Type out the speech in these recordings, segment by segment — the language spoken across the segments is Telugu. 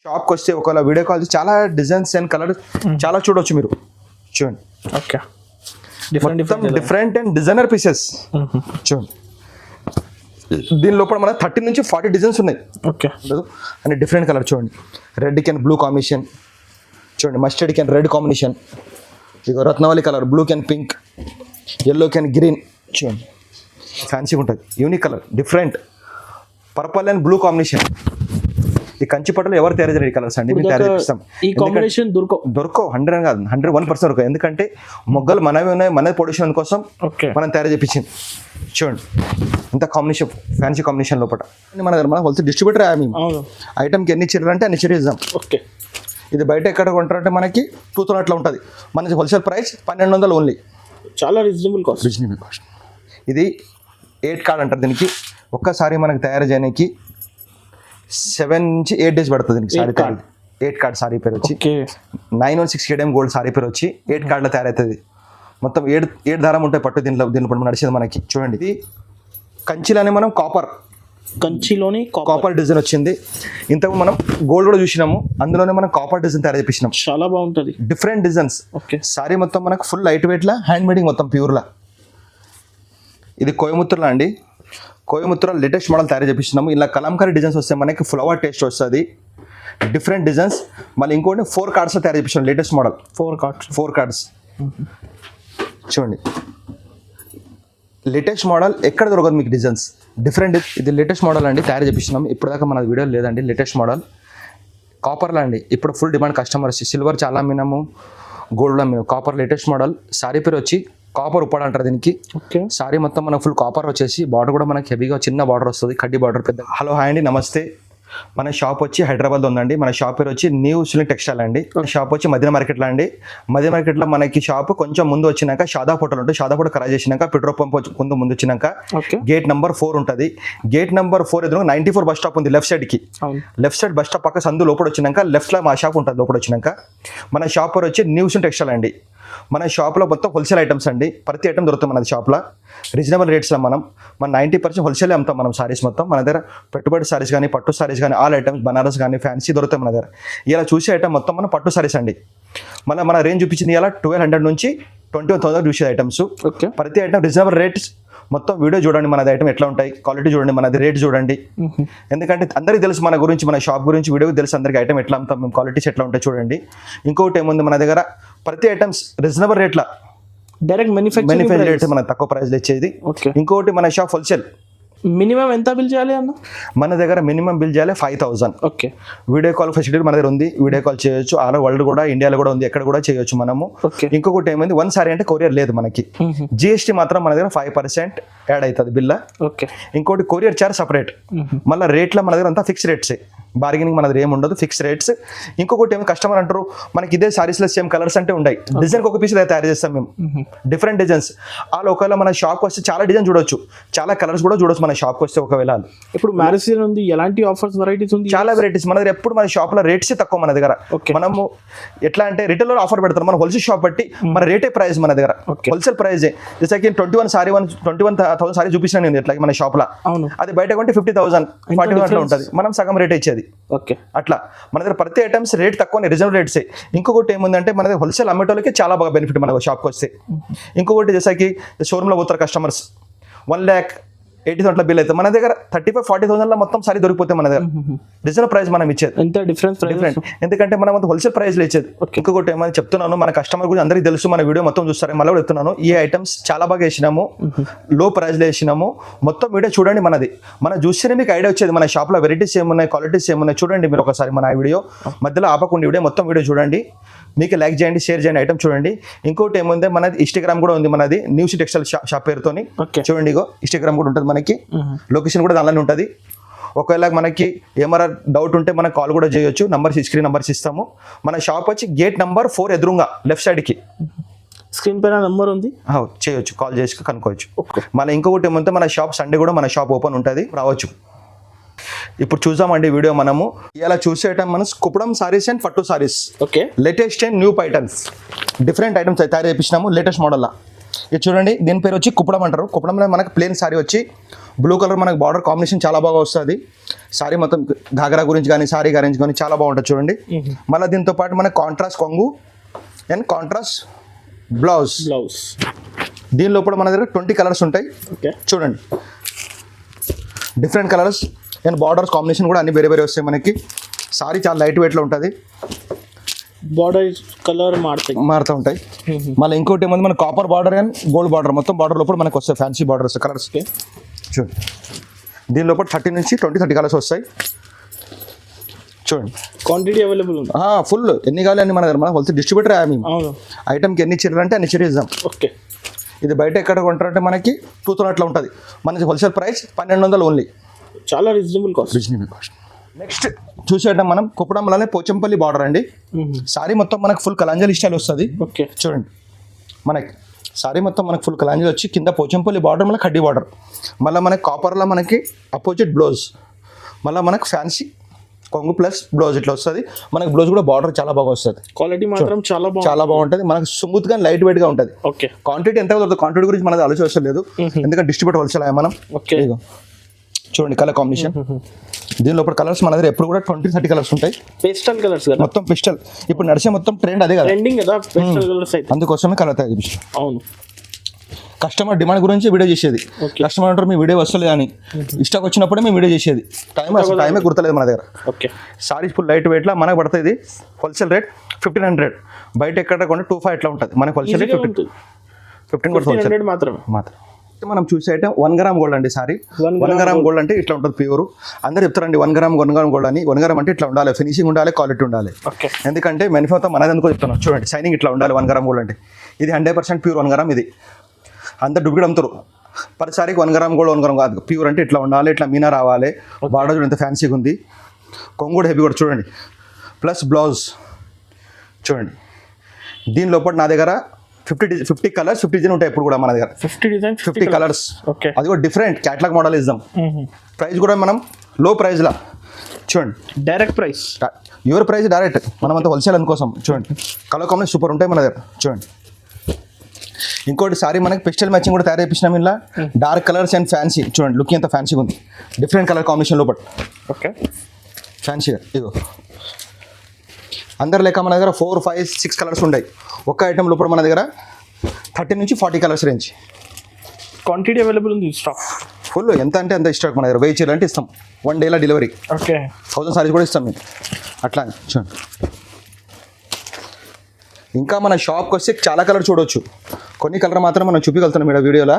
షాప్కి వస్తే ఒకవేళ వీడియో కాల్ చాలా డిజైన్స్ అండ్ కలర్ చాలా చూడొచ్చు మీరు. చూడండి, okay, different and designer pieces. చూడండి, దీని లోపల మన 30 నుంచి 40 డిజైన్స్ ఉన్నాయి. ఓకే, అండ్ డిఫరెంట్ కలర్ చూడండి, రెడ్ క్యాన్ బ్లూ కాంబినేషన్, చూడండి మస్టర్డ్ క్యాన్ రెడ్ కాంబినేషన్, ఇక Ratnavalli colour, blue can pink, yellow can green. చూడండి ఫ్యాన్సీగా ఉంటుంది, unique colour, different purple and blue combination. ఈ కంచి పట్టులు ఎవరు తయారు చేయరు ఈ కలర్స్ అండి, మేము తయారు చేపిస్తాం. ఈ కాంబినేషన్ దొరకవు 100 కాదు 101% దొరకవు. ఎందుకంటే మొగ్గలు మనవి ఉన్నాయి, మన ప్రొడక్షన్ కోసం మనం తయారు చేయించింది. చూడండి ఇంత కాంబినేషన్, ఫ్యాన్సీ కాంబినేషన్ లోపల మన దగ్గర హోల్సేల్ డిస్ట్రిబ్యూటర్ మేము ఐటమ్కి ఎన్ని చీరలు అంటే అన్ని చీరలు ఇద్దాం. ఓకే, ఇది బయట ఎక్కడ కొంటారంటే మనకి 2000 అట్లా ఉంటుంది, మన హోల్సేల్ ప్రైస్ 1200 ఓన్లీ. చాలా రీజనబుల్ కాస్ట్. ఇది 8 కార్డ్ అంటారు దీనికి. ఒక్కసారి మనకి తయారు చేయడానికి 7 నుంచి 8 డేస్ పడుతుంది దీనికి. సారీ 8 కార్డ్ సారీ పేరు వచ్చి 9168 KDM గోల్డ్ సారీ పేరు వచ్చి 8 కార్డులో తయారవుతుంది. మొత్తం 7 దారం ఉంటాయి పట్టు దీంట్లో నడిచేది మనకి. చూడండి, ఇది కంచిలోనే మనం కంచిలోని కాపర్ డిజైన్ వచ్చింది. ఇంతకు మనం గోల్డ్ కూడా చూసినాము, అందులోనే మనం కాపర్ డిజైన్ తయారు చేపించినాం. చాలా బాగుంటుంది, డిఫరెంట్ డిజైన్స్. ఓకే, సారీ మొత్తం మనకు ఫుల్ లైట్ వెయిట్లా, హ్యాండ్ మేడింగ్ మొత్తం ప్యూర్లా. ఇది కోయముత్తూరులో అండి, కోయముత్తూరులో లేటెస్ట్ మోడల్ తయారు చేపిస్తున్నాము. ఇలా కలంకారీ డిజైన్స్ వస్తే మనకి ఫ్లవర్ టేస్ట్ వస్తుంది, డిఫరెంట్ డిజైన్స్. మళ్ళీ ఇంకోటి 4 కార్డ్స్లో తయారు చేపిస్తున్నాం లేటెస్ట్ మోడల్. 4 కార్డ్స్ చూడండి, లేటెస్ట్ మోడల్ ఎక్కడ దొరకదు మీకు డిజైన్స్, డిఫరెంట్. ఇది లేటెస్ట్ మోడల్ అండి, తయారు చేపిస్తున్నాం. ఇప్పటిదాకా మన వీడియో లేదండి, లేటెస్ట్ మోడల్ కాపర్లో అండి. ఇప్పుడు ఫుల్ డిమాండ్ కస్టమర్స్. సిల్వర్ చాలా మినము, గోల్డ్లో మేము కాపర్ లేటెస్ట్ మోడల్. సారీ పేరు వచ్చి కాపర్ ఉప్పాడు అంటారు దీనికి. ఓకే, సారీ మొత్తం మనకు ఫుల్ కాపర్ వచ్చేసి బార్డర్ కూడా మనకి హెవీగా చిన్న బార్డర్ వస్తుంది, కడ్డీ బార్డర్ పెద్ద. హలో హాయ్ అండి, నమస్తే. మన షాప్ వచ్చి హైదరాబాద్లో ఉందండి. మన షాప్ పేరు వచ్చి న్యూ సిలింగ్ టెక్స్టైల్ అండి. షాప్ వచ్చి మదీనా మార్కెట్లో అండి. మదీనా మార్కెట్లో మనకి షాప్ కొంచెం ముందు వచ్చినాక షాదా హోటల్ ఉంటుంది. షాదా హోటల్ క్రాస్ చేసినాక పెట్రోల్ పంప్ ముందు వచ్చినాక గేట్ నెంబర్ 4 ఉంటుంది. గేట్ నెంబర్ 4 ఎదురు 94 బస్ స్టాప్ ఉంది లెఫ్ట్ సైడ్కి. లెఫ్ట్ సైడ్ బస్ స్టాప్ పక్క సందు లోపల వచ్చినాక లెఫ్ట్లో మా షాప్ ఉంటుంది. లోపల వచ్చినాక మన షాప్ పేరు వచ్చి న్యూ సిలింగ్ టెక్స్టైల్ అండి. మన షాప్లో మొత్తం హోల్సేల్ ఐటమ్స్ అండి. ప్రతి ఐటమ్ దొరుకుతుంది మన షాప్లో రీజనబుల్ రేట్స్లో. మన 90% హోల్సేల్ అమ్ముతాం మనం సారీస్ మొత్తం. మన దగ్గర పెట్టుబడి సారీస్ కానీ, పట్టు సారీస్ కానీ, ఆల్ ఐటమ్స్, బనారస్ కానీ, ఫ్యాన్సీ దొరుకుతాయి మన దగ్గర. ఇలా చూసే ఐటమ్ మొత్తం మన పట్టు సారీస్ అండి. మన రేంజ్ చూపించింది ఇలా 1200 నుంచి 21,000 చూసే ఐటమ్స్. ప్రతి ఐటమ్ రీజనబుల్ రేట్స్. మొత్తం వీడియో చూడండి, మనది ఐటమ్ ఎట్లా ఉంటాయి, క్వాలిటీ చూడండి, మనది రేట్ చూడండి. ఎందుకంటే అందరికీ తెలుసు మన గురించి, మన షాప్ గురించి వీడియో తెలుసు అందరికీ, ఐటమ్ ఎట్లా అమ్ముతాం మేము, క్వాలిటీస్ ఎట్లా ఉంటాయి చూడండి. ఇంకొకటి ఏముంది మన దగ్గర ప్రతి ఐటమ్స్ రీజనబుల్ రేట్లా, డైరెక్ట్ మ్యానుఫ్యాక్చరింగ్ రేట్స్ మన తక్కువ ప్రైస్లో ఇచ్చేది. ఇంకొకటి మన షాప్ హోల్సేల్. మినిమం ఎంత బిల్ చేయాలి అన్న? మన దగ్గర మినిమం బిల్ చేయాలి 5,000. ఓకే, వీడియో కాల్ ఫెసిలిటీ మన దగ్గర ఉంది, వీడియో కాల్ చేయొచ్చు. ఆల్ వరల్డ్ కూడా, ఇండియాలో కూడా ఉంది, ఎక్కడ కూడా చేయొచ్చు మనము. ఇంకొకటి ఏమైంది, 1 సారీ అంటే కొరియర్ లేదు మనకి. జిఎస్టీ మాత్రం మన దగ్గర 5% యాడ్ అవుతుంది బిల్ల. ఓకే, ఇంకోటి కొరియర్ చార్జ్ సపరేట్. మళ్ళీ రేట్లో మన దగ్గర అంతా ఫిక్స్ రేట్సే, బార్గెనింగ్ మన దగ్గర ఏమి ఉండదు, ఫిక్స్ రేట్స్. ఇంకొకటి ఏమి కస్టమర్ అంటారు మనకి ఇదే సారీస్లో సేమ్ కలర్స్ అంటే ఉన్నాయి, డిజైన్కి ఒక పీస్ తయారు చేస్తాం మేము, డిఫరెంట్ డిజైన్స్. వాళ్ళు ఒకవేళ మన షాప్కి వస్తే చాలా డిజైన్ చూడొచ్చు, చాలా కలర్స్ కూడా చూడొచ్చు మన షాప్కి వస్తే. ఒకవేళ ఇప్పుడు మ్యారేజ్ సీజన్ ఉంది, ఎలాంటి ఆఫర్స్ వెరైటీస్ ఉంది? చాలా వెరైటీస్ మన దగ్గర. ఎప్పుడు మన షాప్లో రేట్స్ తక్కువ మన దగ్గర. మనము ఎట్లా అంటే రిటైల్లో ఆఫర్ పెడతారు, మన హోల్సేల్ షాప్ బట్టి మన రేటే ప్రైస్ మన దగ్గర, హోల్సేల్ ప్రైజే. జస్ట్ 21,000 సారీ చూపించిన నేను ఎట్లా మన షాప్లో, అది బయట కొంటే 50,000 40,000 ఉంటుంది, మనం సగం రేట్ ఇచ్చేది. ఓకే, అట్లా మన దగ్గర ప్రతి ఐటమ్స్ రేట్ తక్కువ, రీజనబుల్ రేట్సే. ఇంకొకటి ఏముందంటే మన దగ్గర హోల్సేల్ అమ్మేటోళ్ళకి చాలా బాగా బెనిఫిట్ మన షాప్కి వస్తే. ఇంకొకటి జసాకి షోరూమ్లో పోతారు కస్టమర్స్, 1,80,000 బిల్ అయితే మన దగ్గర 35,000-40,000 మొత్తం సారీ దొరికిపోతే మన దగ్గర రీజనబుల్ ప్రైస్ మనం ఇచ్చేది. ఎంత డిఫరెంట్, ఎందుకంటే మనం హోల్సేల్ ప్రైస్లో ఇచ్చేది. ఇంకొకటి ఏమని చెప్తున్నాను, మన కస్టమర్ గురించి అందరికీ తెలుసు, మన వీడియో మొత్తం చూస్తారు, మళ్ళీ చెప్తున్నాను, ఈ ఐటమ్స్ చాలా బాగా వేసినాము, లో ప్రైస్లో వేసినాము. మొత్తం వీడియో చూడండి మనది, మన చూస్తేనే మీకు ఐడియా వచ్చేది మన షాప్లో వెరైటీస్ ఏమున్నాయి, క్వాలిటీస్ ఏమున్నాయి చూడండి మీరు ఒకసారి. మన వీడియో మధ్యలో ఆపకుండా వీడియో మొత్తం వీడియో చూడండి, మీకు లైక్ చేయండి, షేర్ చేయండి, ఐటమ్ చూడండి. ఇంకోటి ఏముంది, మనది ఇన్స్టాగ్రామ్ కూడా ఉంది, మనది న్యూ సిలింగ్ టెక్స్టైల్ షాప్ పేరుతోని. చూడండి, ఇగో ఇన్స్టాగ్రామ్ కూడా ఉంటుంది మనకి, లొకేషన్ కూడా దానిలోనే ఉంటుంది. ఒకవేళ మనకి ఏమైనా డౌట్ ఉంటే మనకు కాల్ కూడా చేయొచ్చు, స్క్రీన్ నంబర్స్ ఇస్తాము. మన షాప్ వచ్చి గేట్ నెంబర్ 4 ఎదురుగా లెఫ్ట్ సైడ్కి స్క్రీన్ పైన నెంబర్ ఉంది, చేయొచ్చు, కాల్ చేసి కనుక్కోవచ్చు. మన ఇంకొకటి ఏమంటే మన షాప్ సండే కూడా మన షాప్ ఓపెన్ ఉంటుంది, రావచ్చు. ఇప్పుడు చూద్దామండి వీడియో మనము. ఇలా చూసేయటం మనం కుప్పడం సారీస్ అండ్ పట్టు saris. Okay, latest and new items, different items తయారు చేయించినాము లేటెస్ట్ మోడల్లో. ఇది చూడండి, దీని పేరు వచ్చి కుప్పడం అంటారు. కుప్పడంలో మనకు ప్లేన్ సారీ వచ్చి బ్లూ కలర్ మనకు బార్డర్ కాంబినేషన్ చాలా బాగా వస్తుంది. సారీ మొత్తం ఘాగరా గురించి కానీ సారీ గురించి కానీ చాలా బాగుంటుంది చూడండి. మళ్ళీ దీంతో పాటు మనకు కాంట్రాస్ట్ కొంగు అండ్ కాంట్రాస్ట్ బ్లౌజ్. దీని లోపల మన దగ్గర 20 కలర్స్ ఉంటాయి. చూడండి, different colours and borders combination కూడా అన్ని వేరే వేరే వస్తాయి మనకి. సారీ చాలా లైట్ వెయిట్లో ఉంటుంది, బార్డర్ కలర్ మారుతూ ఉంటాయి. మళ్ళీ ఇంకోటి ఏముంది, మన copper border and gold border మొత్తం బార్డర్ లోపల మనకు వస్తాయి ఫ్యాన్సీ బార్డర్స్ కలర్స్. చూడండి, దీని లోపల 30 నుంచి 30 కలర్స్ వస్తాయి. చూడండి, క్వాంటిటీ అవైలబుల్ ఉంది. ఫుల్ ఎన్ని కావాలి అన్ని మన దగ్గర. మన హోల్సేల్ డిస్ట్రిబ్యూటర్ మేము ఐటమ్కి ఎన్ని చీరలు అంటే అన్ని చీరలు ఇద్దాం. ఓకే, ఇది బయట ఎక్కడ కొంటారంటే మనకి 2000 అట్లా ఉంటుంది. మనకి హోల్సేల్ ప్రైస్ 1200 ఓన్లీ. చాలా రీజనబుల్ కాస్ట్. నెక్స్ట్ చూసేటం మనం కుప్పడంలోనే పోచంపల్లి బార్డర్ అండి. సారీ మొత్తం మనకు ఫుల్ కలాంజలి స్టైల్ వస్తుంది. ఓకే, చూడండి, మనకి సారీ మొత్తం మనకు ఫుల్ కలాంజలి వచ్చి కింద పోచంపల్లి బార్డర్ మళ్ళీ కడ్డీ బార్డర్, మళ్ళీ మనకి కాపర్లో మనకి అపోజిట్ బ్లౌజ్, మళ్ళీ మనకు ఫ్యాన్సీ కొంగు ప్లస్ బ్లౌజ్ ఇట్లా వస్తుంది. మనకి బ్లౌజ్ కూడా బార్డర్ చాలా బాగా వస్తుంది. క్వాలిటీ మాత్రం చాలా బాగుంటుంది. మనకు స్మూత్ గా లైట్ వెయిట్ గా ఉంటుంది. ఓకే, క్వాంటిటీ ఎంత అవుతుంది, క్వాంటిటీ గురించి మనది ఆలోచన లేదు, ఎందుకంటే డిస్ట్రిబ్యూటర్ హోల్సేల్ మనం. ఓకే, చూడండి కలర్ కాంబినేషన్. దీని లోపల కలర్స్ మన దగ్గర ఎప్పుడు కూడా 20-30 కలర్స్ ఉంటాయి. పేస్టల్ కలర్స్ కదా, మొత్తం పేస్టల్. ఇప్పుడు నడిచే మొత్తం ట్రెండ్ అదే కదా, ట్రెండింగ్ కదా పేస్టల్ కలర్స్ అయితే. అందుకోసమే కలర్ తయారు చేసి. అవును, కస్టమర్ డిమాండ్ గురించి వీడియో చేసేది. కస్టమర్ అంటారు మీ వీడియో వస్తలేదు అని, ఇష్టం వచ్చినప్పుడే మేము వీడియో చేసేది. టైమే గుర్తలేదు మన దగ్గర. Okay, saris full light weight లా మనకు పడుతుంది. హోల్సేల్ రేట్ 1500, బయట ఎక్కడ కొంటే 25 ఇట్లా ఉంటుంది. మనకి హోల్సేల్ రేట్ 1500 మాత్రం. మనం చూసే ఐటమ్ 1 గ్రామ్ గోల్డ్ అండి. సారీ 1 గ్రామ్ గోల్డ్ అంటే ఇట్లా ఉంటుంది ప్యూర్. అందరూ చెప్తారండి 1 గ్రామ్ గోల్డ్ అని. 1 గ్రామ్ అంటే ఇట్లా ఉండాలి, ఫినిషింగ్ ఉండాలి, క్వాలిటీ ఉండాలి. ఎందుకంటే మెనిఫోతో మనది ఎందుకో చెప్తున్నాం. చూడండి, షైనింగ్ ఇట్లా ఉండాలి 1 గ్రామ్ గోల్డ్ అంటే. ఇది 100% ప్యూర్ 1 గ్రామ్. ఇది అందరు డూప్లికేట్ అమ్ముతారు. ప్రతిసారికి 1 గ్రామ్ గోల్డ్ 1 గ్రామ్ కాదు, ప్యూర్ అంటే ఇట్లా ఉండాలి, ఇట్లా మీనా రావాలి. బార్డర్ చూడండి ఎంత ఫ్యాన్సీగా ఉంది. కొంగు కూడా హెవీ కూడా చూడండి, ప్లస్ బ్లౌజ్ చూడండి. దీని లోపల నా దగ్గర 50 కలర్స్ 50 డిజైన్ ఉంటాయి. ఇప్పుడు కూడా మన దగ్గర 50 కలర్స్. ఓకే, అది కూడా డిఫరెంట్ క్యాటలాగ్ మోడల్ ఇద్దాం. ప్రైస్ కూడా మనం లో ప్రైస్లా చూడండి, direct price your price direct. మనం అంతా హోల్సేల్ అందుకోసం. చూడండి, కలర్ కాంబినేషన్ సూపర్ ఉంటాయి మన దగ్గర. చూడండి, ఇంకోటి సారీ మనకి పిస్టల్ మ్యాచింగ్ కూడా తయారు చేయించినాం. ఇలా డార్క్ కలర్స్ అండ్ ఫ్యాన్సీ. చూడండి, లుక్ ఎంత ఫ్యాన్సీగా ఉంది, డిఫరెంట్ కలర్ కాంబినేషన్ లోపల. ఓకే, ఫ్యాన్సీగా. ఇగో అందరు లేక మన దగ్గర 4, 5, 6 కలర్స్ ఉంటాయి. ఒక్క ఐటమ్ లోపల మన దగ్గర 30 నుంచి 40 కలర్స్ రేంజ్. క్వాంటిటీ అవైలబుల్ ఉంది, స్టాక్ ఫుల్. ఎంత అంటే అంత స్టాక్ మన దగ్గర. 1000 చీరలు అంటే ఇస్తాం, 1 డేలో డెలివరీ. ఓకే, 1000 సారీస్ కూడా ఇస్తాం మేము అట్లా. చూడండి, ఇంకా మన షాప్కి వస్తే చాలా కలర్ చూడవచ్చు. కొన్ని కలర్ మాత్రం మనం చూపించగలుగుతున్నాం ఇక్కడ వీడియోలో.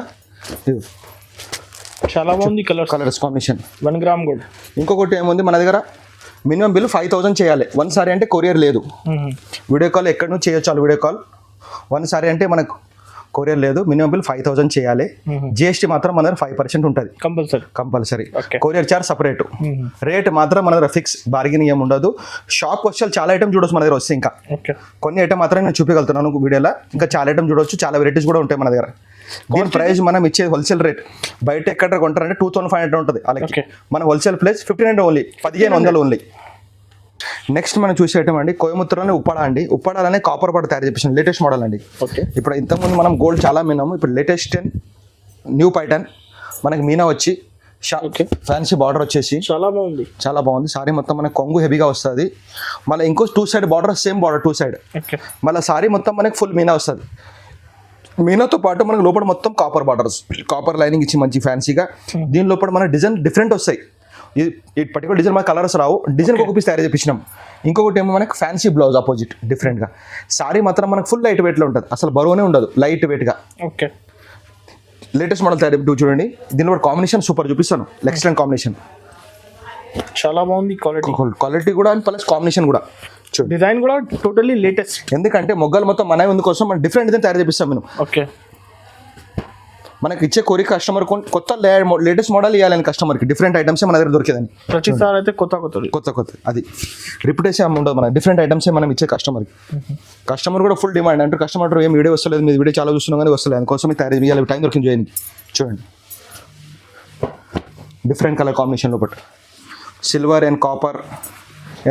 చాలా బాగుంది కలర్స్ కాంబినేషన్. 1 gram gold. ఇంకొకటి ఏముంది మన దగ్గర, మినిమం బిల్ 5000 చేయాలి. 1 సారీ అంటే కొరియర్ లేదు. వీడియో కాల్ ఎక్కడ నుంచి చేయొచ్చు వాళ్ళు వీడియో కాల్. 1 సారీ అంటే మనకు కొరియర్ లేదు. మినిమం బిల్ 5000 చేయాలి. జిఎస్టీ మాత్రం మన దగ్గర 5% ఉంటుంది compulsory. Courier charge separate. Rate మాత్రం మన దగ్గర ఫిక్స్, బార్గెనింగ్ ఏమి ఉండదు. షాప్ వచ్చి చాలా ఐటమ్ చూడొచ్చు మన దగ్గర వస్తే. ఇంకా కొన్ని ఐటమ్ మాత్రం నేను చూపించగలుగుతున్నాను వీడియోలో. ఇంకా చాలా ఐటమ్ చూడొచ్చు, చాలా వెరైటీస్ కూడా ఉంటాయి మన దగ్గర. దీని ప్రైస్ మనం ఇచ్చే హోల్సేల్ రేట్ బయట ఎక్కడ కొంటారంటే 2500 ఉంటుంది. అలాగే మన wholesale price 1500 only, 1500 only. Next మనం చూసే ఐటమ్ అండి కోయంబత్తూరులోనే ఉప్పాడ అండి. ఉప్పాడలోనే కాపర్ బార్డర్ తయారు చేసిన లేటెస్ట్ మోడల్ అండి. ఇప్పుడు ఇంతకుముందు మనం గోల్డ్ చాలా మీనాము, ఇప్పుడు లేటెస్ట్ న్యూ పైటర్న్ మనకి మీనా వచ్చి ఫ్యాన్సీ బార్డర్ వచ్చేసి చాలా బాగుంది. సారీ మొత్తం మనకి కొంగు హెవీగా వస్తుంది. మళ్ళీ ఇంకో 2 side border, same border 2 side. మళ్ళీ సారీ మొత్తం మనకి ఫుల్ మీనా వస్తుంది. మీనాతో పాటు మనకి లోపల మొత్తం కాపర్ బార్డర్స్, కాపర్ లైనింగ్ ఇచ్చి మంచి ఫ్యాన్సీగా. దీని లోపల మన డిజైన్ డిఫరెంట్ వస్తాయి. ఈ పర్టికులర్ డిజైన్ మనకి కలర్స్ రావు, డిజైన్ ఒక పీస్ తయారు చేయించినాం. ఇంకొకటి ఏమో మనకి ఫ్యాన్సీ బ్లౌజ్ ఆపోజిట్ డిఫరెంట్గా. సారీ మాత్రం మనకు ఫుల్ లైట్ వెయిట్లో ఉంటుంది, అసలు బరువునే ఉండదు, లైట్ వెయిట్గా. ఓకే, లేటెస్ట్ మోడల్ తయారు చూడండి. దీనిలో కాంబినేషన్ సూపర్ చూపిస్తాను, ఎక్సలెంట్ కాంబినేషన్. చాలా బాగుంది క్వాలిటీ కూడా అండ్ ప్లస్ కాంబినేషన్ కూడా. డిజైన్ కూడా టోటల్లీ లేటెస్ట్. ఎందుకంటే మొగ్గలు మొత్తం మన ఉంది కోసం మనం డిఫరెంట్ డిజైన్ తయారు చేపిస్తాం మేము. ఓకే, మనకి ఇచ్చే కోరిక కస్టమర్ కొత్త లేటెస్ట్ మోడల్ ఇవ్వాలని కస్టమర్కి. డిఫరెంట్ ఐటమ్స్ మన దగ్గర దొరికేదని ప్రతిసారి అయితే కొత్త అది రిప్యుటేషన్ ఉండదు. మన డిఫరెంట్ ఐటమ్సే మనం ఇచ్చే కస్టమర్కి. కస్టమర్ కూడా ఫుల్ డిమాండ్ అంటే కస్టమర్ ఏం వీడియో వస్తలేదు, మీ వీడియో చాలా చూస్తున్నాం కానీ వస్తలేదు, అందుకోసం తయారు చేయాలి, టైం దొరికింది చేయడానికి. చూడండి, డిఫరెంట్ కలర్ కాంబినేషన్ లోపల silver and copper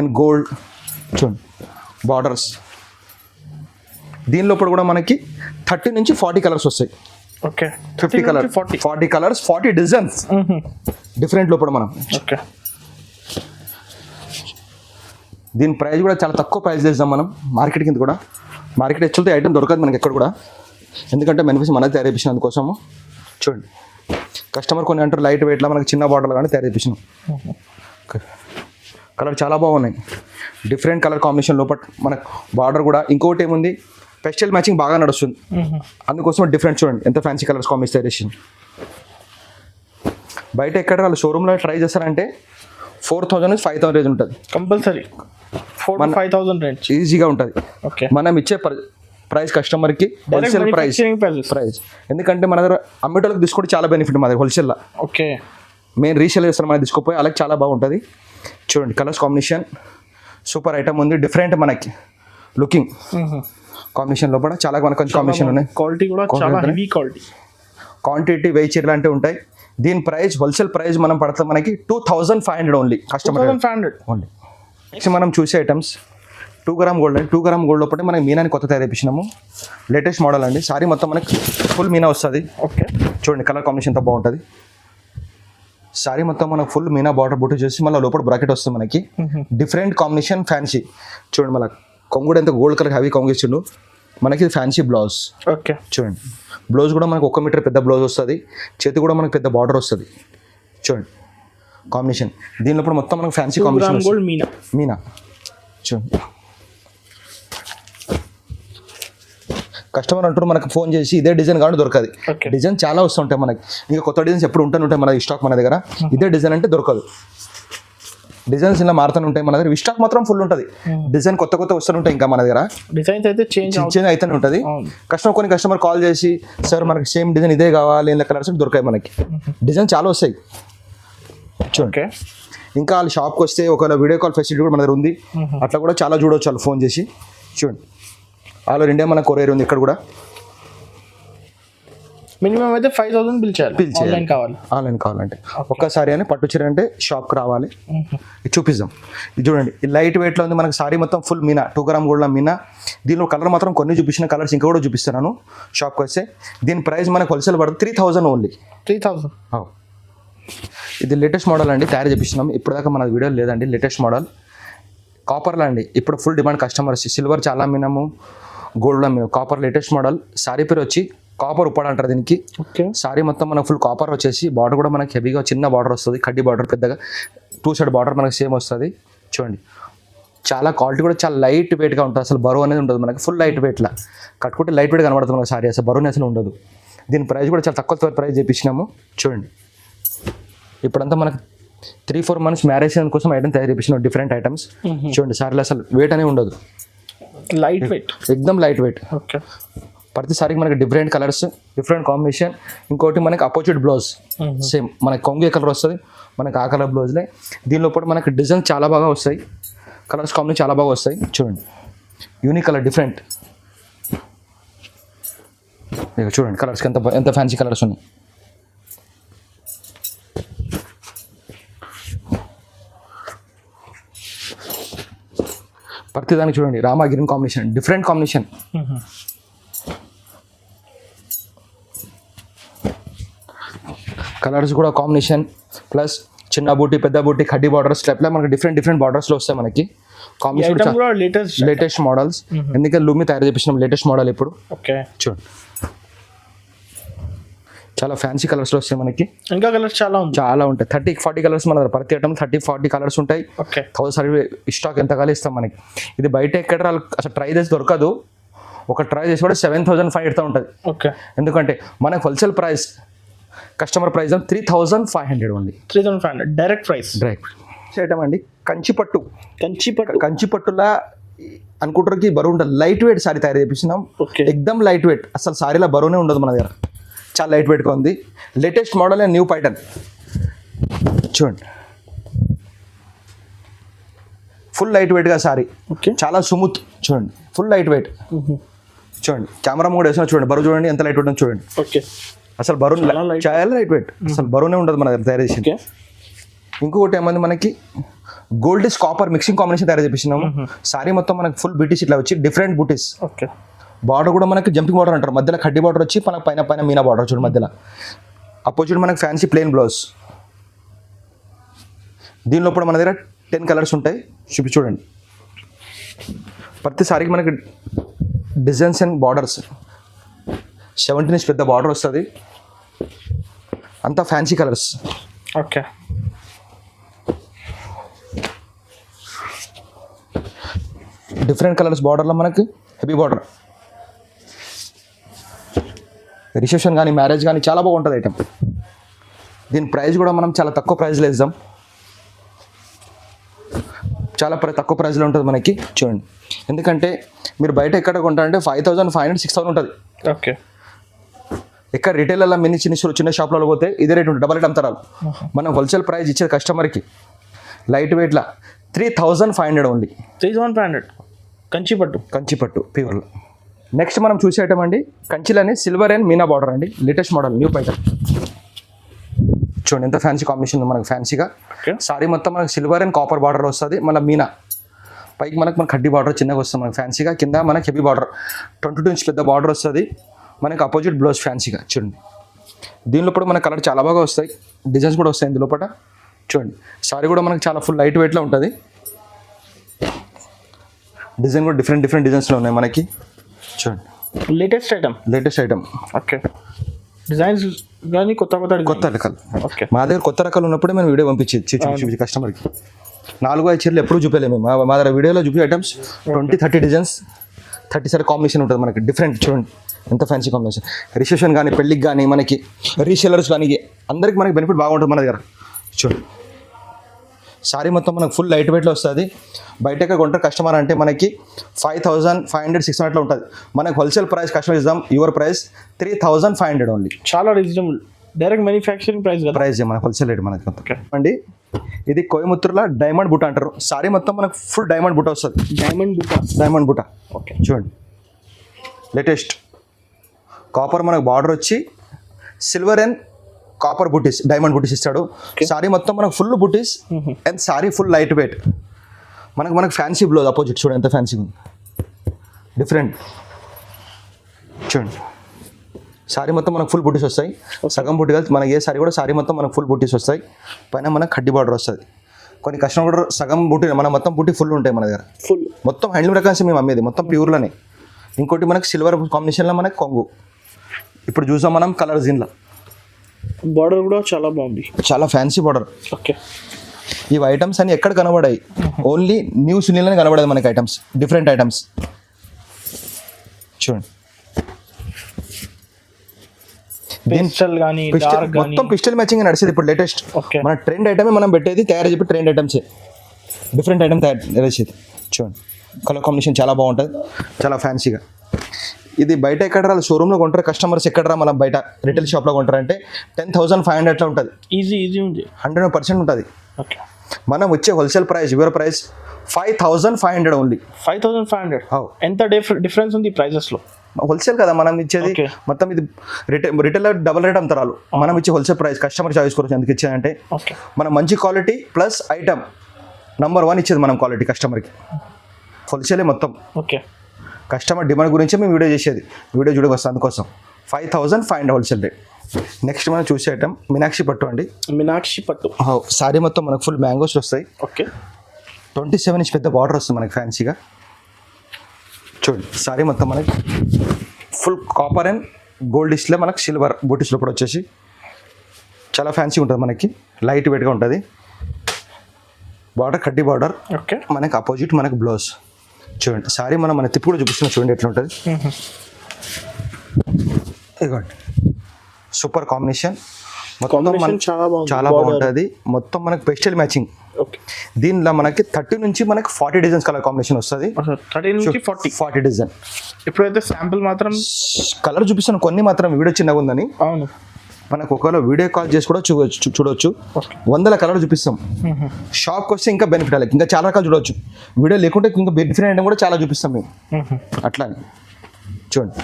and gold. చూడండి బార్డర్స్. దీని లోపల కూడా మనకి 30 నుంచి 40 కలర్స్ వస్తాయి. Okay 50 colour 40 colours 40 designs different లోపల మనం. ఓకే దీని ప్రైస్ కూడా చాలా తక్కువ ప్రైస్ చేద్దాం మనం మార్కెట్ కింద కూడా. మార్కెట్ యాక్చువల్గా ఐటమ్ దొరకదు మనకి ఎక్కడ కూడా, ఎందుకంటే మ్యానుఫ్యాక్చర్ మనది తయారు చేపించిన అందుకోసము. చూడండి కస్టమర్ కొన్ని అంటారు లైట్ వెయిట్లో మనకి చిన్న బాటిల్ కానీ తయారు చేపించినాం. కలర్ చాలా బాగున్నాయి, డిఫరెంట్ కలర్ కాంబినేషన్ లోపల మనకు బార్డర్ కూడా. ఇంకోటి ఏముంది, పెస్టల్ మ్యాచింగ్ బాగా నడుస్తుంది, అందుకోసం డిఫరెంట్. చూడండి ఎంత ఫ్యాన్సీ కలర్స్ కాంబినేషన్ తయారు చేసింది. బయట ఎక్కడ వాళ్ళు షోరూంలో ట్రై చేస్తారంటే 4,000 నుంచి 5,000 రేంజ్ ఉంటుంది కంపల్సరీ. 4,000 to 5,000 రేంజ్ ఈజీగా ఉంటుంది. ఓకే మనం ఇచ్చే ప్రైస్ కస్టమర్కి హోల్సేల్ ప్రైస్, ఎందుకంటే మన దగ్గర అమ్మేటోళ్ళకి తీసుకోవడం చాలా బెనిఫిట్ మా దగ్గర హోల్సేల్లో. ఓకే మెయిన్ రీసేల్ చేస్తారు మనకి తీసుకోపోయి, అలాగే చాలా బాగుంటుంది. చూడండి కలర్స్ కాంబినేషన్ సూపర్ ఐటమ్ ఉంది, డిఫరెంట్ మనకి లుకింగ్ కాంబినేషన్ లోపల చాలా మనకు కొంచెం కాంబినేషన్ ఉన్నాయి. క్వాలిటీ కూడా చాలా హెవీ క్వాలిటీ. క్వాంటిటీ 1000 చీరలు అంటే ఉంటాయి. దీని ప్రైస్ హోల్సేల్ ప్రైస్ మనం పడుతుంది మనకి 2,500 ఓన్లీ కస్టమర్ 2,500 ఓన్లీ. నెక్స్ట్ మనం చూసే ఐటమ్స్ 2 గ్రామ్ గోల్డ్ అండి. 2 గ్రామ్ గోల్డ్ లోపల మనకి మీనాని కొత్త తయారు చేపించినాము, లేటెస్ట్ మోడల్ అండి. సారీ మొత్తం మనకి ఫుల్ మీనా వస్తుంది. ఓకే చూడండి కలర్ కాంబినేషన్ ఎంత బాగుంటుంది. సారీ మొత్తం మనకు ఫుల్ మీనా బార్డర్ బుట్టు చేసి మళ్ళీ లోపల బ్రాకెట్ వస్తుంది మనకి, డిఫరెంట్ కాంబినేషన్ ఫ్యాన్సీ. చూడండి మళ్ళీ కొంగుడు ఎంత గోల్డ్ కలర్ హెవీ కొంగు ఇచ్చిండు మనకి. Fancy blouse. ఓకే చూడండి బ్లౌజ్ కూడా మనకు 1 మీటర్ పెద్ద బ్లౌజ్ వస్తుంది, చేతి కూడా మనకు పెద్ద బార్డర్ వస్తుంది. చూడండి కాంబినేషన్ దీనిలో కూడా మొత్తం మనకు fancy combination gold Meena Meena. చూడండి కస్టమర్ అంటారు మనకు ఫోన్ చేసి ఇదే డిజైన్ కాబట్టి దొరకదు. Okay. డిజైన్ చాలా వస్తుంటాయి మనకి, ఇంకా కొత్త డిజైన్స్ ఎప్పుడు ఉంటాయి మన స్టాక్ మన దగ్గర. ఇదే డిజైన్ అంటే దొరకదు, డిజైన్స్ ఇలా మారుతూనే ఉంటాయి మన దగ్గర. స్టాక్ మాత్రం ఫుల్ ఉంటుంది, డిజైన్ కొత్త వస్తూనే ఉంటాయి ఇంకా మన దగ్గర. డిజైన్స్ అయితే చేంజ్ అయితేనే ఉంటుంది. కొన్ని కస్టమర్ కాల్ చేసి సార్ మనకి సేమ్ డిజైన్ ఇదే కావాలి ఇలా కలర్స్ దొరకాయి మనకి. డిజైన్ చాలా వస్తాయి. ఓకే ఇంకా వాళ్ళ షాప్కి వస్తే ఒకవేళ వీడియో కాల్ ఫెసిలిటీ కూడా మన దగ్గర ఉంది, అట్లా కూడా చాలా చూడవచ్చు వాళ్ళు ఫోన్ చేసి. చూడండి ఆల్ ఓవర్ ఇండియా మన కొరియర్ ఉంది ఇక్కడ కూడా. మినిమం అయితే 5,000 బిల్ చేయాలి. ఆన్లైన్ కావాలంటే ఒక్కసారి అని పట్టు చీర అంటే షాప్కి రావాలి, ఇది చూపిద్దాం. ఇది చూడండి ఈ లైట్ వెయిట్లో ఉంది మనకి. సారీ మొత్తం full Meena 2 gram gold Meena. దీనిలో కలర్ మాత్రం కొన్ని చూపించిన కలర్స్ ఇంకా కూడా చూపిస్తున్నాను షాప్కి వస్తే. దీని ప్రైస్ మనకు హోల్సేల్ పడుతుంది 3,000 ఓన్లీ. 3,000. ఇది లేటెస్ట్ మోడల్ అండి, తయారు చేపిస్తున్నాం. ఇప్పటిదాకా మన వీడియో లేదండి, లేటెస్ట్ మోడల్ కాపర్లో అండి. ఇప్పుడు ఫుల్ డిమాండ్ కస్టమర్స్. సిల్వర్ చాలా మినము, గోల్డ్లో మినము. Copper latest model. సారీ పేరు వచ్చి కాపర్ ఉప్పాడు అంటారు దీనికి. సారీ మొత్తం మనకు ఫుల్ కాపర్ వచ్చేసి బార్డర్ కూడా మనకి హెవీగా చిన్న బార్డర్ వస్తుంది, కడ్డీ బార్డర్ పెద్దగా 2 సైడ్ బార్డర్ మనకి సేమ్ వస్తుంది. చూడండి చాలా క్వాలిటీ కూడా చాలా లైట్ వెయిట్గా ఉంటుంది, అసలు బరువు అనేది ఉండదు మనకి. ఫుల్ లైట్ వెయిట్లో కట్టుకుంటే లైట్ వెయిట్ కనబడుతుంది మనకి సారీ, అసలు బరువు అసలు ఉండదు. దీని ప్రైస్ కూడా చాలా తక్కువ ప్రైస్ చేపించినాము. చూడండి ఇప్పుడంతా మనకు 3-4 మంత్స్ మ్యారేజ్ కోసం ఐటమ్ తయారు చేపించినాం, డిఫరెంట్ ఐటమ్స్. చూడండి సారీలో అసలు వెయిట్ అనేది ఉండదు, లైట్ వెయిట్, ఎక్దమ్ లైట్ వెయిట్. ఓకే ప్రతి సారీకి మనకి డిఫరెంట్ కలర్స్, డిఫరెంట్ కాంబినేషన్. ఇంకోటి మనకి అపోజిట్ బ్లౌజ్ సేమ్ మనకి కొంగు కలర్ వస్తుంది మనకి, ఆ కలర్ బ్లౌజ్లే. దీనిలో కూడా మనకి డిజైన్ చాలా బాగా వస్తాయి, కలర్స్ కాంబినేషన్ చాలా బాగా వస్తాయి. చూడండి యూనిక్ కలర్, డిఫరెంట్. ఇక చూడండి కలర్స్కి ఎంత ఫ్యాన్సీ కలర్స్ ఉన్నాయి. ప్రతిదానికి చూడండి Rama green combination, different combination. Colours కూడా కాంబినేషన్ ప్లస్ చిన్న బూటీ పెద్ద బూటీ కడ్డీ బార్డర్స్ అట్లా మనకి డిఫరెంట్ బార్డర్స్లో వస్తాయి మనకి. కాంబినేషన్ లేటెస్ట్ మోడల్స్, ఎందుకంటే లూమి తయారు చేపించినాం లేటెస్ట్ మోడల్ ఇప్పుడు. ఓకే చూడండి చాలా ఫ్యాన్సీ కలర్స్లో వస్తాయి మనకి. ఇంకా కలర్స్ చాలా ఉంటాయి, 30-40 కలర్స్ మన ప్రతి ఐటమ్ 30-40 కలర్స్ ఉంటాయి. ఓకే 1000 స్టాక్ ఎంత కాలి ఇస్తాం మనకి. ఇది బయట ఎక్కడ అసలు ట్రై చేసి దొరకదు, ఒక ట్రై చేసి కూడా 7,500 ఉంటుంది. ఓకే ఎందుకంటే మనకి wholesale price customer price 3,500 only. 3,500 direct price. Item అండి కంచిపట్టులా అనుకుంటారు బరువు ఉంటుంది, లైట్ వెయిట్ సారీ తయారు చేపించినాం. ఎక్దమ్ లైట్ వెయిట్, అసలు సారీలో బరువునే ఉండదు మన దగ్గర, చాలా లైట్ వెయిట్గా ఉంది. Latest model and new pattern. చూడండి ఫుల్ లైట్ వెయిట్గా సారీ, చాలా స్మూత్. చూడండి ఫుల్ లైట్ వెయిట్. చూడండి కెమెరా మోడ్ వేసిన చూడండి, బరువు చూడండి ఎంత లైట్ వెయిట్ ఉందో చూడండి. ఓకే అసలు బరువు చాలా లైట్ వెయిట్, అసలు బరువునే ఉండదు మన దగ్గర తయారు చేసి. ఇంకొకటి ఏమంది మనకి గోల్డ్ కాపర్ మిక్సింగ్ కాంబినేషన్ తయారు చేపించినాము. సారీ మొత్తం మనకి ఫుల్ బూటీస్ ఇట్లా వచ్చి డిఫరెంట్ బూటీస్. ఓకే బార్డర్ కూడా మనకి జంపింగ్ బార్డర్ అంటారు, మధ్యలో కడ్డీ బార్డర్ వచ్చి మన పైన పైన మీనా బార్డర్ చూడండి మధ్యలో. అపోజిట్ మనకి ఫ్యాన్సీ ప్లెయిన్ బ్లౌజ్. దీనిలో కూడా మన దగ్గర 10 కలర్స్ ఉంటాయి, చూడండి. ప్రతి సారీకి మనకి డిజైన్స్ అండ్ బార్డర్స్ 17 ఇంచ్ పెద్ద బార్డర్ వస్తుంది, అంతా fancy colours. Okay. Different colours బార్డర్లో మనకి హెవీ బార్డర్. రిసెప్షన్ కానీ మ్యారేజ్ కానీ చాలా బాగుంటుంది ఐటమ్. దీని ప్రైస్ కూడా మనం చాలా తక్కువ ప్రైస్లో ఇద్దాం, చాలా తక్కువ ప్రైస్లో ఉంటుంది మనకి. చూడండి, ఎందుకంటే మీరు బయట ఎక్కడ కొంటారంటే 5500 6000 ఉంటుంది. ఓకే. ఎక్కడ రిటైలర్లో మినీ చిన్న షాప్లలో పోతే ఇదే రేట్ ఉంటుంది, డబల్ రేట్ అమ్ముతారు. మనం హోల్సేల్ ప్రైస్ ఇచ్చేది కస్టమర్కి లైట్ వెయిట్లో 3500 ఓన్లీ. 3500 కంచిపట్టు ప్యూర్లో. నెక్స్ట్ మనం చూసే ఐటమ్ అండి కంచిలోని సిల్వర్ అండ్ మీనా బార్డర్ అండి, లేటెస్ట్ మోడల్ న్యూ ప్యాటర్న్. చూడండి ఎంత ఫ్యాన్సీ కాంబినేషన్ ఉంది మనకు. ఫ్యాన్సీగా సారీ మొత్తం మనకు సిల్వర్ అండ్ కాపర్ బార్డర్ వస్తుంది, మళ్ళీ మీనా పైకి మనకు కడ్డీ బార్డర్ చిన్నగా వస్తుంది మనకు ఫ్యాన్సీగా. కింద మనకి హెవీ బార్డర్ 22 ఇంచ్ పెద్ద బార్డర్ వస్తుంది మనకి. అపోజిట్ బ్లౌజ్ ఫ్యాన్సీగా. చూడండి, దీనిలో కూడా మన కలర్ చాలా బాగా వస్తాయి, డిజైన్స్ కూడా వస్తాయి ఇందులో పట. చూడండి, సారీ కూడా మనకు చాలా ఫుల్ లైట్ వెయిట్లో ఉంటుంది. డిజైన్ కూడా డిఫరెంట్ డిజైన్స్లో ఉన్నాయి మనకి. చూడండి, లేటెస్ట్ ఐటమ్. ఓకే. డిజైన్స్ కానీ కొత్త రకాలు. ఓకే. మా దగ్గర కొత్త రకాలు ఉన్నప్పుడే మేము వీడియో చూపించి కస్టమర్కి. 4-5 చీరలు ఎప్పుడూ చూపించలేము మా దగ్గర. వీడియోలో చూపి ఐటమ్స్ 20-30 డిజైన్స్ 30 సారీ కాంబినేషన్ ఉంటుంది మనకి డిఫరెంట్. చూడండి ఎంత ఫ్యాన్సీ కాంబినేషన్. రిసెప్షన్ కానీ పెళ్ళికి కానీ మనకి రీసేలర్స్ కానీ అందరికి మనకి బెనిఫిట్ బాగుంటుంది మన దగ్గర. చూడండి, సారీ మొత్తం మనకు ఫుల్ లైట్ వెయిట్లో వస్తుంది. బయటగా కొంటారు కస్టమర్ అంటే మనకి 5500 600 ఉంటుంది. మనకి హోల్సేల్ ప్రైస్ కస్టమర్ ఇద్దాం, యువర్ ప్రైస్ 3500 ఓన్లీ. చాలా రీజనబుల్, డైరెక్ట్ మ్యానుఫ్యాక్చరింగ్ ప్రైస్ మన హోల్సేల్ రేట్ మనకి. అండి ఇది కోయంబత్తూర్లో డైమండ్ బుట్ట అంటారు. సారీ మొత్తం మనకు ఫుల్ డైమండ్ బుట్ట వస్తుంది. డైమండ్ బుట్ట. ఓకే. చూడండి, లేటెస్ట్ కాపర్ మనకు బార్డర్ వచ్చి silver and copper buttis diamond బుటీస్ ఇస్తాడు. సారీ మొత్తం మనకు full buttis and sorry full light wait. మనకు ఫ్యాన్సీ బ్లౌజ్ అపోజిట్. చూడండి ఎంత ఫ్యాన్సీ ఉంది, డిఫరెంట్. చూడండి, సారీ మొత్తం మనకు ఫుల్ బుటీస్ వస్తాయి. సగం బుట్టి కలిసి మనకి ఏ సారీ కూడా సారీ మొత్తం మనకు ఫుల్ బుటీస్ వస్తాయి. పైన మనకు కడ్డీ బార్డర్ వస్తుంది. కొన్ని కస్టమర్ కూడా సగం బుట్టి, మన మొత్తం బుట్టి ఫుల్ ఉంటాయి మన దగ్గర. ఫుల్ మొత్తం హ్యాండ్లూమ్ రకాన్స్ మేము అమ్మేది మొత్తం ప్యూర్లోనే. ఇంకోటి మనకి సిల్వర్ కాంబినేషన్లో మనకి కొంగు. ఇప్పుడు చూసాం మనం కలర్స్ దీనిలో. బార్డర్ కూడా చాలా బాగుంది, చాలా ఫ్యాన్సీ బార్డర్. ఓకే. ఈ ఐటమ్స్ అన్ని ఎక్కడ కనబడాయి, ఓన్లీ న్యూ సునీల్లోనే కనబడేది మనకి ఐటమ్స్, డిఫరెంట్ ఐటమ్స్. చూడండి, మొత్తం పిస్టల్ మ్యాచింగ్ నడిచేది ఇప్పుడు లేటెస్ట్. మన ట్రెండ్ ఐటమే మనం పెట్టేది, తయారు చెప్పి ట్రెండ్ ఐటమ్సే, డిఫరెంట్ ఐటమ్ తయారు చేసేది. చూడండి, కలర్ కాంబినేషన్ చాలా బాగుంటుంది, చాలా ఫ్యాన్సీగా. ఇది బయట ఎక్కడ రా షోరూమ్లో కొంటారు కస్టమర్స్, ఎక్కడ రా మనం బయట రిటైల్ షాప్లో కొంటారంటే 10,500 ఉంటుంది. ఈజీ ఉంది, 100% ఉంటుంది. ఓకే. మనం వచ్చే wholesale price your price 5500 only. 5500. ఎంత డిఫరెన్స్ ఉంది ప్రైజెస్లో? హోల్సేల్ కదా మనం ఇచ్చేది మొత్తం. ఇది రిటైల్ డబుల్ రేట్ అమ్ముతారు. మనం ఇచ్చే హోల్సేల్ ప్రైస్ కస్టమర్ చాయిస్ కోసం ఎందుకు ఇచ్చేదంటే మనం మంచి క్వాలిటీ ప్లస్ ఐటమ్ నంబర్ 1 ఇచ్చేది మనం క్వాలిటీ కస్టమర్కి. హోల్సేలే మొత్తం. ఓకే. కస్టమర్ డిమాండ్ గురించి మేము వీడియో చేసేది, వీడియో చూడక వస్తాం అందుకోసం. 5500 హోల్సేల్ రేట్. నెక్స్ట్ మనం చూసే ఐటమ్ మీనాక్షి పట్టు అండి. మీనాక్షి పట్టు సారీ మొత్తం మనకు ఫుల్ మ్యాంగోస్ వస్తాయి. ఓకే. 27 ఇంచ్ పెద్ద బార్డర్ వస్తుంది మనకి ఫ్యాన్సీగా. చూడండి, సారీ మొత్తం మనకి ఫుల్ కాపర్ అండ్ గోల్డ్ డిస్లో మనకి సిల్వర్ బూటీస్లో కూడా వచ్చేసి చాలా ఫ్యాన్సీ ఉంటుంది మనకి, లైట్ వెయిట్గా ఉంటుంది. బార్డర్ కడ్డీ బార్డర్. ఓకే. మనకి అపోజిట్ మనకి బ్లౌజ్. చూడండి, సారీ మన తిప్పి కూడా చూపిస్తున్నాం, చూడండి ఎట్లా ఉంటుంది. ఇదిగోండి, సూపర్ కాంబినేషన్, మొత్తం చాలా బాగుంటుంది. మొత్తం మనకి పెస్టల్ మ్యాచింగ్. దీనిలో మనకి 30 నుంచి మనకి 40 డిజైన్స్ కలర్ కాంబినేషన్ వస్తుంది. 30 నుంచి 40 డిజైన్. ఇప్పుడైతే శాంపుల్ మాత్రం కలర్ చూపిస్తాను, కొన్ని మాత్రం వీడియో చిన్నగా ఉందని. అవును, మనకు ఒకవేళ వీడియో కాల్ చేసి కూడా చూడవచ్చు. 100 కలర్ చూపిస్తాం. షాప్కి వస్తే ఇంకా బెనిఫిట్ అవ్వాలి, ఇంకా చాలా రకాలు చూడవచ్చు. వీడియో లేకుంటే ఇంకా డిఫరెంట్ ఐటమ్ కూడా చాలా చూపిస్తాం మేము. అట్లా చూడండి,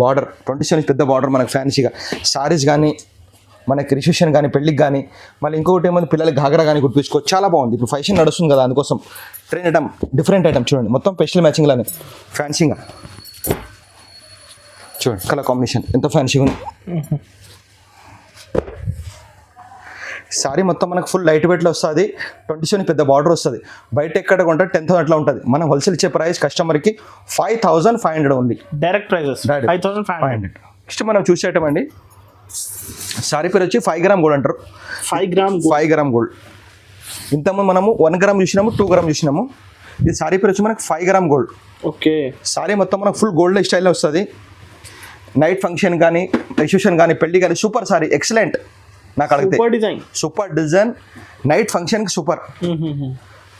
బార్డర్ 27 పెద్ద బార్డర్ మనకు ఫ్యాన్సీగా. సారీస్ కానీ మనకి రిసెప్షన్ కానీ పెళ్ళికి కానీ, మళ్ళీ ఇంకొకటి ఏమైనా పిల్లలకి ఘాగరా కానీ కుట్టించుకోవచ్చు. చాలా బాగుంది, ఇప్పుడు ఫ్యాషన్ నడుస్తుంది కదా అందుకోసం. Trend item, different item. చూడండి, మొత్తం పెస్టల్ మ్యాచింగ్లోనే ఫ్యాన్సీగా. చూడండి కలర్ కాంబినేషన్ ఎంత ఫ్యాన్సీగా ఉంది. సారీ మొత్తం మనకు ఫుల్ లైట్ వెయిట్లో వస్తుంది. 27 పెద్ద బార్డర్ వస్తుంది. బయట ఎక్కడ కొంటే 10,000 అట్లా ఉంటుంది. మనం హోల్సేల్ ఇచ్చే ప్రైస్ కస్టమర్కి 5,500 ఓన్లీ. Direct prices 5,500. నెక్స్ట్ మనం చూసేటమండి సారీ పేరు వచ్చి 5 గ్రామ్ గోల్డ్ అంటారు. 5 గ్రామ్ 5 గ్రామ్ గోల్డ్. ఇంతకుముందు మనము 1 గ్రామ్ చూసినాము, 2 గ్రామ్ చూసినాము. ఇది సారీ పేరు వచ్చి మనకు 5 గ్రామ్ గోల్డ్. ఓకే. సారీ మొత్తం మనకు ఫుల్ గోల్డ్ స్టైల్లో వస్తుంది. నైట్ ఫంక్షన్ కానీ రిసెప్షన్ కానీ పెళ్లి కానీ సూపర్ సారీ, ఎక్సలెంట్. నాకు అడిగితే సూపర్ డిజైన్, నైట్ ఫంక్షన్కి సూపర్.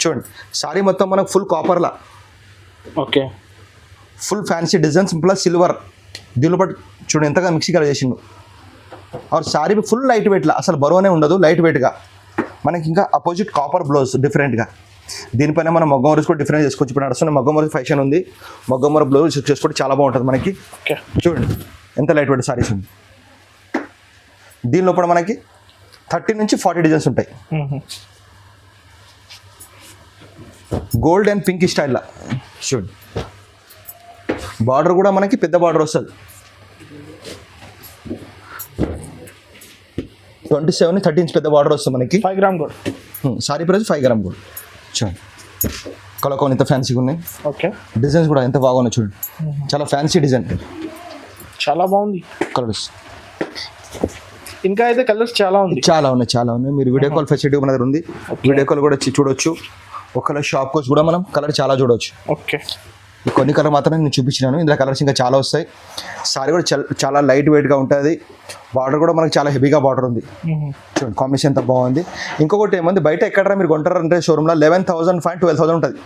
చూడండి సారీ మొత్తం మనకు ఫుల్ కాపర్లా. Okay. Full fancy designs plus silver. దీనిలో పాటు చూడండి ఎంతగా మిక్సీ కలర్ చేసిండు. ఆ సారీ ఫుల్ లైట్ వెయిట్లా, అసలు బరువునే ఉండదు, లైట్ వెయిట్గా. మనకి ఇంకా అపోజిట్ కాపర్ బ్లౌజ్ డిఫరెంట్గా. దీనిపైన మనం మగ్గం వర్క్ కూడా డిఫరెంట్ చేసుకోవచ్చు. ఇప్పుడు నడుస్తున్న మగ్గం వర్క్ ఫ్యాషన్ ఉంది. మగ్గం వర్క్ బ్లౌజ్ చేసుకుంటే చాలా బాగుంటుంది మనకి. చూడండి ఎంత లైట్ వెయిట్ సారీస్ ఉంది. దీనిలో కూడా మనకి 30 నుంచి 40 డిజైన్స్ ఉంటాయి. గోల్డ్ అండ్ పింక్ స్టైల్లో చూడండి. బార్డర్ కూడా మనకి పెద్ద బార్డర్ వస్తుంది. 27 30 ఇంచ్ పెద్ద బార్డర్ వస్తుంది మనకి. 5 gram gold. Sorry price 5 gram gold. చూడండి కలర్ ఎంత ఫ్యాన్సీగా ఉన్నాయి. ఓకే. డిజైన్స్ కూడా ఎంత బాగున్నాయి చూడండి. చాలా ఫ్యాన్సీ డిజైన్, చాలా బాగుంది. కలర్స్ ఇంకా అయితే కలర్స్ చాలా ఉన్నాయి. మీరు వీడియో కాల్ ఫెసిలిటీ మన దగ్గర ఉంది. వీడియో కాల్ కూడా చూడొచ్చు. ఒకవేళ షాప్కి వచ్చి కూడా మనం కలర్ చాలా చూడవచ్చు. ఓకే. ఈ కొన్ని కలర్ మాత్రమే నేను చూపించినాను. ఇందులో కలర్స్ ఇంకా చాలా వస్తాయి. సారీ కూడా చాలా లైట్ వెయిట్గా ఉంటుంది. బార్డర్ కూడా మనకి చాలా హెవీగా బార్డర్ ఉంది. చూడండి కాంబినేషన్ ఎంత బాగుంది. ఇంకొకటి ఏముంది, బయట ఎక్కడ మీరు కొంటారంటే షోరూమ్లో 11,500 12,000 ఉంటుంది.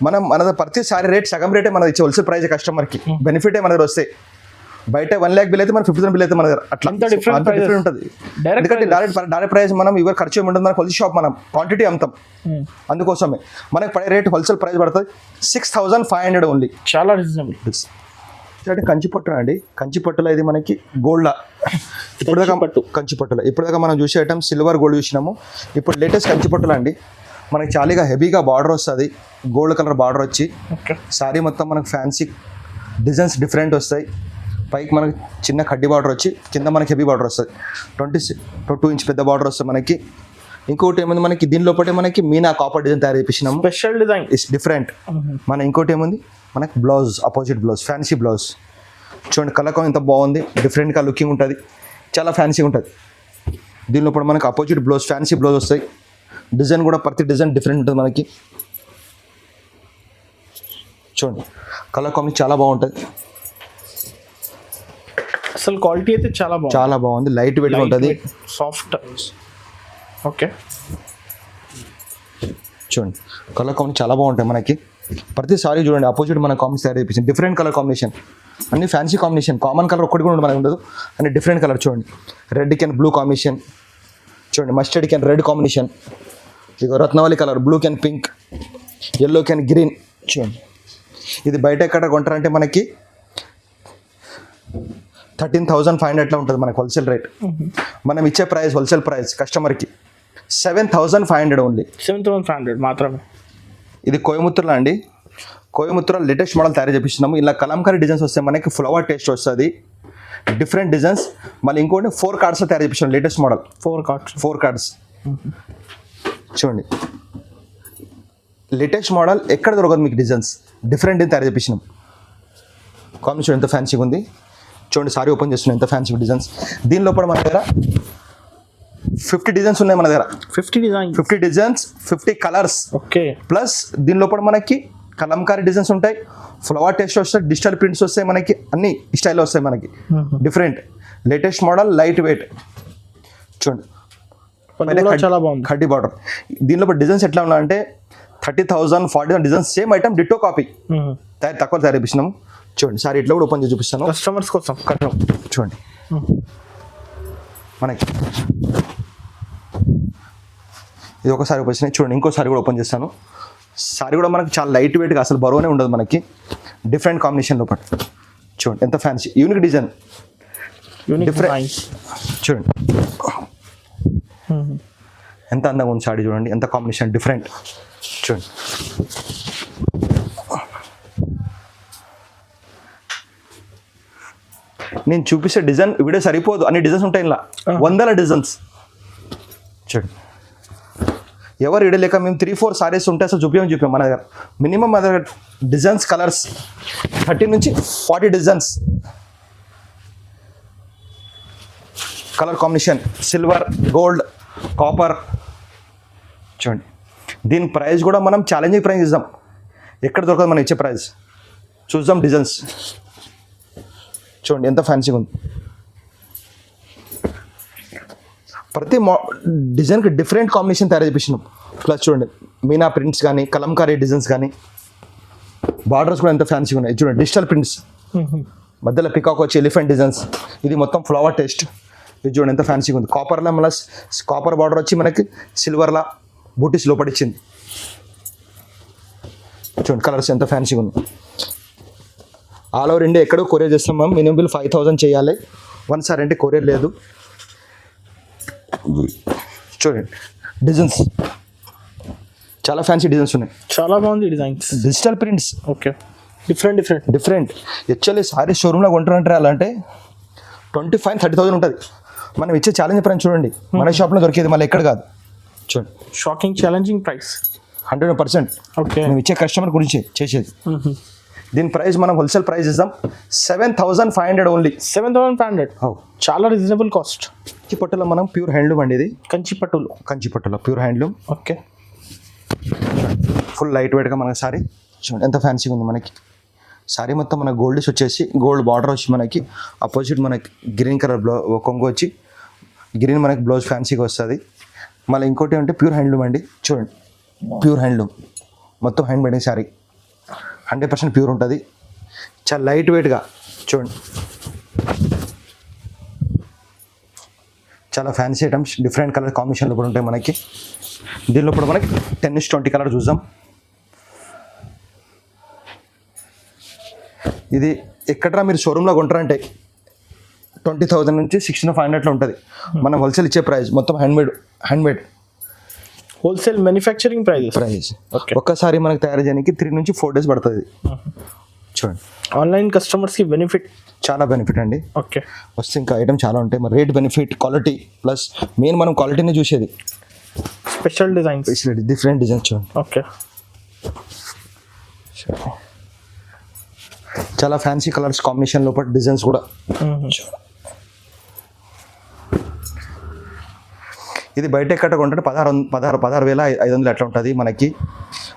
మన ప్రతి సారీ రేట్ సగం రేటే మనది ఇచ్చే హోల్సేల్ ప్రైస్ కస్టమర్కి బెనిఫిటే మన దగ్గర వస్తాయి. బయట 1 lakh బిల్ అయితే మన 50,000 బిల్ అయితే మన దగ్గర అట్లా డిఫరెంట్ ఉంటుంది. ఎందుకంటే డైరెక్ట్ ప్రైస్ మనం ఎవరు ఖర్చు ఏముంటుంది, మన హోల్సేల్ షాప్ మనం క్వాంటిటీ అమ్ముతాం. అందుకోసమే మనకి పడే రేట్ హోల్సేల్ ప్రైస్ పడుతుంది 6,500 ఓన్లీ. చాలా రీజనబుల్. అంటే కంచిపట్టు అండి. కంచిపట్టులో ఇది మనకి గోల్డ్. కంచిపట్టులో ఇప్పటిదాకా మనం చూసే ఐటమ్ సిల్వర్ గోల్డ్ చూసినాము. ఇప్పుడు లేటెస్ట్ కంచిపట్టులో అండి మనకి చాలా హెవీగా బార్డర్ వస్తుంది. గోల్డ్ కలర్ బార్డర్ వచ్చి సారీ మొత్తం మనకు ఫ్యాన్సీ డిజైన్స్ డిఫరెంట్ వస్తాయి. పైకి మనకి చిన్న కడ్డీ బార్డర్ వచ్చి కింద మనకి హెవీ బార్డర్ వస్తుంది. 22 ఇంచ్ పెద్ద బార్డర్ వస్తుంది మనకి. ఇంకోటి ఏముంది, మనకి దీని లోపల మనకి మీనా కాపర్ డిజైన్ తయారు చేపించినాము. Special design it's different. మన ఇంకోటి ఏముంది, మనకి blouse opposite blouse, fancy blouse. చూడండి కలర్ ఎంత బాగుంది, డిఫరెంట్గా లుకింగ్ ఉంటుంది, చాలా ఫ్యాన్సీగా ఉంటుంది. దీని లోపల మనకి అపోజిట్ బ్లౌజ్, ఫ్యాన్సీ బ్లౌజ్ వస్తాయి. డిజైన్ కూడా ప్రతి డిజైన్ డిఫరెంట్ ఉంటుంది మనకి. చూడండి కలర్ కాంబినేషన్ చాలా బాగుంటుంది. అసలు క్వాలిటీ అయితే చాలా బాగుంది. లైట్ వెయిట్ ఉంటుంది, సాఫ్ట్. ఓకే. చూడండి కలర్ కాంబినేషన్ చాలా బాగుంటాయి మనకి. ప్రతిసారి చూడండి అపోజిట్ మన కాంబినేషన్ తయారు చేయించింది. డిఫరెంట్ కలర్ కాంబినేషన్, అన్ని ఫ్యాన్సీ కాంబినేషన్. కామన్ కలర్ ఒక్కటి కూడా మనకు ఉండదు, అన్ని డిఫరెంట్ కలర్. చూడండి రెడ్ కెన్ బ్లూ కాంబినేషన్, చూడండి మస్టర్డ్ కెన్ రెడ్ కాంబినేషన్, ఇక రత్నవళి కలర్, బ్లూ కెన్ పింక్, ఎల్లో కెన్ గ్రీన్. చూడండి ఇది బయట ఎక్కడ కొంటారంటే మనకి 13,500 అట్లా ఉంటుంది మనకి హోల్సేల్ రేట్. మనం ఇచ్చే ప్రైస్ హోల్సేల్ ప్రైస్ కస్టమర్కి 7,500 ఓన్లీ. 7,500 మాత్రమే. ఇది కోయముత్తూరులో అండి. కోయముత్తూరులో లేటెస్ట్ మోడల్ తయారు చేపిస్తున్నాము. ఇలా కలంకారీ డిజైన్స్ వస్తే మనకి ఫ్లవర్ టేస్ట్ వస్తుంది, డిఫరెంట్ డిజైన్స్. మళ్ళీ ఇంకోటి 4 కార్డ్స్లో తయారు చేపిస్తున్నాం లేటెస్ట్ మోడల్. 4 కార్డ్స్ చూడండి లేటెస్ట్ మోడల్. ఎక్కడ దొరకదు మీకు డిజైన్స్, డిఫరెంట్ తయారు చేపిస్తున్నాం. కాంబినేషన్ ఎంత ఫ్యాన్సీగా ఉంది చూడండి. సారీ ఓపెన్ చేస్తున్నాం, ఎంత ఫ్యాన్సీ డిజైన్స్. దీని లోపల మన దగ్గర 50 డిజైన్స్ ఉన్నాయి మన దగ్గర. 50 డిజైన్స్ 50 కలర్స్. ఓకే. ప్లస్ దీని లోపల మనకి కలంకారీ డిజైన్స్ ఉంటాయి, ఫ్లవర్ టేస్ట్ వస్తాయి, డిజిటల్ ప్రింట్స్ వస్తాయి, మనకి అన్ని స్టైల్లో వస్తాయి మనకి. Different latest model, light weight. చూడండి చాలా బాగుంది, కడ్డీ బార్డర్. దీని లోపల డిజైన్స్ ఎట్లా ఉన్నాయంటే 30,000 40,000 designs, same item ditto copy తక్కువ తయారు చేపిస్తున్నాము. చూడండి సారీ ఇట్లా కూడా ఓపెన్ చేసి చూపిస్తాను కస్టమర్స్ కోసం. చూడండి మనకి ఇది ఒకసారి ఓపెన్ చేసినాయి. చూడండి ఇంకోసారి కూడా ఓపెన్ చేస్తాను. సారీ కూడా మనకి చాలా లైట్ వెయిట్గా, అసలు బరువునే ఉండదు మనకి. డిఫరెంట్ కాంబినేషన్ లోపల చూడండి ఎంత ఫ్యాన్సీ, యూనిక్ డిజైన్, డిఫరెంట్. చూడండి ఎంత అందంగా ఉంది సారీ. చూడండి ఎంత కాంబినేషన్ డిఫరెంట్. చూడండి నేను చూపిస్తే డిజైన్ వీడియో సరిపోదు, అన్ని డిజైన్స్ ఉంటాయి ఇలా, వందల డిజైన్స్. చూడండి, ఎవరు ఇడలేక మేము 3-4 సారీస్ ఉంటే అసలు చూపాం మన దగ్గర. మినిమం మన దగ్గర డిజైన్స్ కలర్స్ 30 నుంచి 40 designs. Colour combination silver, gold, copper. చూడండి, దీని ప్రైస్ కూడా మనం ఛాలెంజింగ్ ప్రైస్ ఇద్దాం, ఎక్కడ దొరకదు మనం ఇచ్చే ప్రైస్. చూద్దాం డిజైన్స్. చూడండి ఎంత ఫ్యాన్సీగా ఉంది. ప్రతి డిజైన్కి డిఫరెంట్ కాంబినేషన్ తయారు చేపించినాం. ప్లస్ చూడండి మీనా ప్రింట్స్ కానీ, కలంకారీ డిజైన్స్ కానీ, బార్డర్స్ కూడా ఎంత ఫ్యాన్సీగా ఉన్నాయి. చూడండి డిజిటల్ ప్రింట్స్, మధ్యలో పికాక్ వచ్చి ఎలిఫెంట్ డిజైన్స్. ఇది మొత్తం ఫ్లవర్ టేస్ట్. ఇది చూడండి ఎంత ఫ్యాన్సీగా ఉంది. కాపర్లో మళ్ళీ కాపర్ బార్డర్ వచ్చి మనకి సిల్వర్లా బూటీస్ లోపడిచ్చింది. చూడండి కలర్స్ ఎంత ఫ్యాన్సీగా ఉంది. ఆల్ ఓవర్ ఇండియా ఎక్కడో కొరియర్ చేస్తాం మ్యామ్. మినిమం బిల్ 5000 చేయాలి. వన్ సార్ అంటే కొరియర్ లేదు. చూడండి డిజైన్స్ చాలా ఫ్యాన్సీ డిజైన్స్ ఉన్నాయి. చాలా బాగుంది designs, digital prints. Okay, different. Actually sari షోరూమ్లో కొంటారంటే అలా అంటే 25,000-30,000 ఉంటుంది. మనం ఇచ్చే ఛాలెంజ్ ప్రైస్ చూడండి, మన షాప్లో దొరికేది మళ్ళీ ఎక్కడ కాదు. చూడండి షాకింగ్ ఛాలెంజింగ్ ప్రైస్ 100%. ఓకే, మేము ఇచ్చే కస్టమర్ గురించి చేసేది. దీని ప్రైస్ మనం హోల్సేల్ ప్రైస్ ఇస్తాం 7,500 ఓన్లీ. 7,500. చాలా రీజనబుల్ కాస్ట్. కంచిపట్టులో మనం ప్యూర్ హ్యాండ్లూమ్ అండి. ఇది కంచిపట్టులో pure handloom. Okay, full light వెయిట్గా మనకి సారీ. చూడండి ఎంత ఫ్యాన్సీగా ఉంది. మనకి సారీ మొత్తం మన గోల్డ్స్ వచ్చేసి గోల్డ్ బార్డర్ వచ్చి మనకి అపోజిట్ మనకి గ్రీన్ కలర్ కొంగు వచ్చి గ్రీన్ మనకి బ్లౌజ్ ఫ్యాన్సీగా వస్తుంది. మళ్ళీ ఇంకోటి అంటే ప్యూర్ హ్యాండ్లూమ్ అండి. చూడండి ప్యూర్ హ్యాండ్లూమ్, మొత్తం హ్యాండ్ మేడింగ్ సారీ, 100% ప్యూర్ ఉంటుంది. చాలా లైట్ వెయిట్గా. చూడండి చాలా ఫ్యాన్సీ ఐటమ్స్, డిఫరెంట్ కలర్ కాంబినేషన్లో కూడా ఉంటాయి మనకి. దీనిలో కూడా మనకి 10-20 కలర్ చూద్దాం. ఇది ఎక్కడ మీరు షోరూంలో కొంటారంటే 20,000 నుంచి 16,500 ఉంటుంది. మనం హోల్సేల్ ఇచ్చే ప్రైస్ మొత్తం హ్యాండ్మేడ్ హోల్సేల్ మ్యానుఫ్యాక్చరింగ్ ప్రైస్. ఒక్కసారి మనకు తయారు చేయడానికి 3 నుంచి 4 డేస్ పడుతుంది. చూడండి ఆన్లైన్ కస్టమర్స్కి చాలా బెనిఫిట్ అండి. ఓకే, వస్తే ఇంకా ఐటమ్ చాలా ఉంటాయి. మరి rate benefit, quality, plus main మనం క్వాలిటీని చూసేది. Special designs, different designs. చూడండి ఓకే, చాలా ఫ్యాన్సీ కలర్స్ కాంబినేషన్ లోపల డిజైన్స్ కూడా. ఇది బయట ఎక్కడ కొంటే 16,500 అట్లా ఉంటుంది మనకి.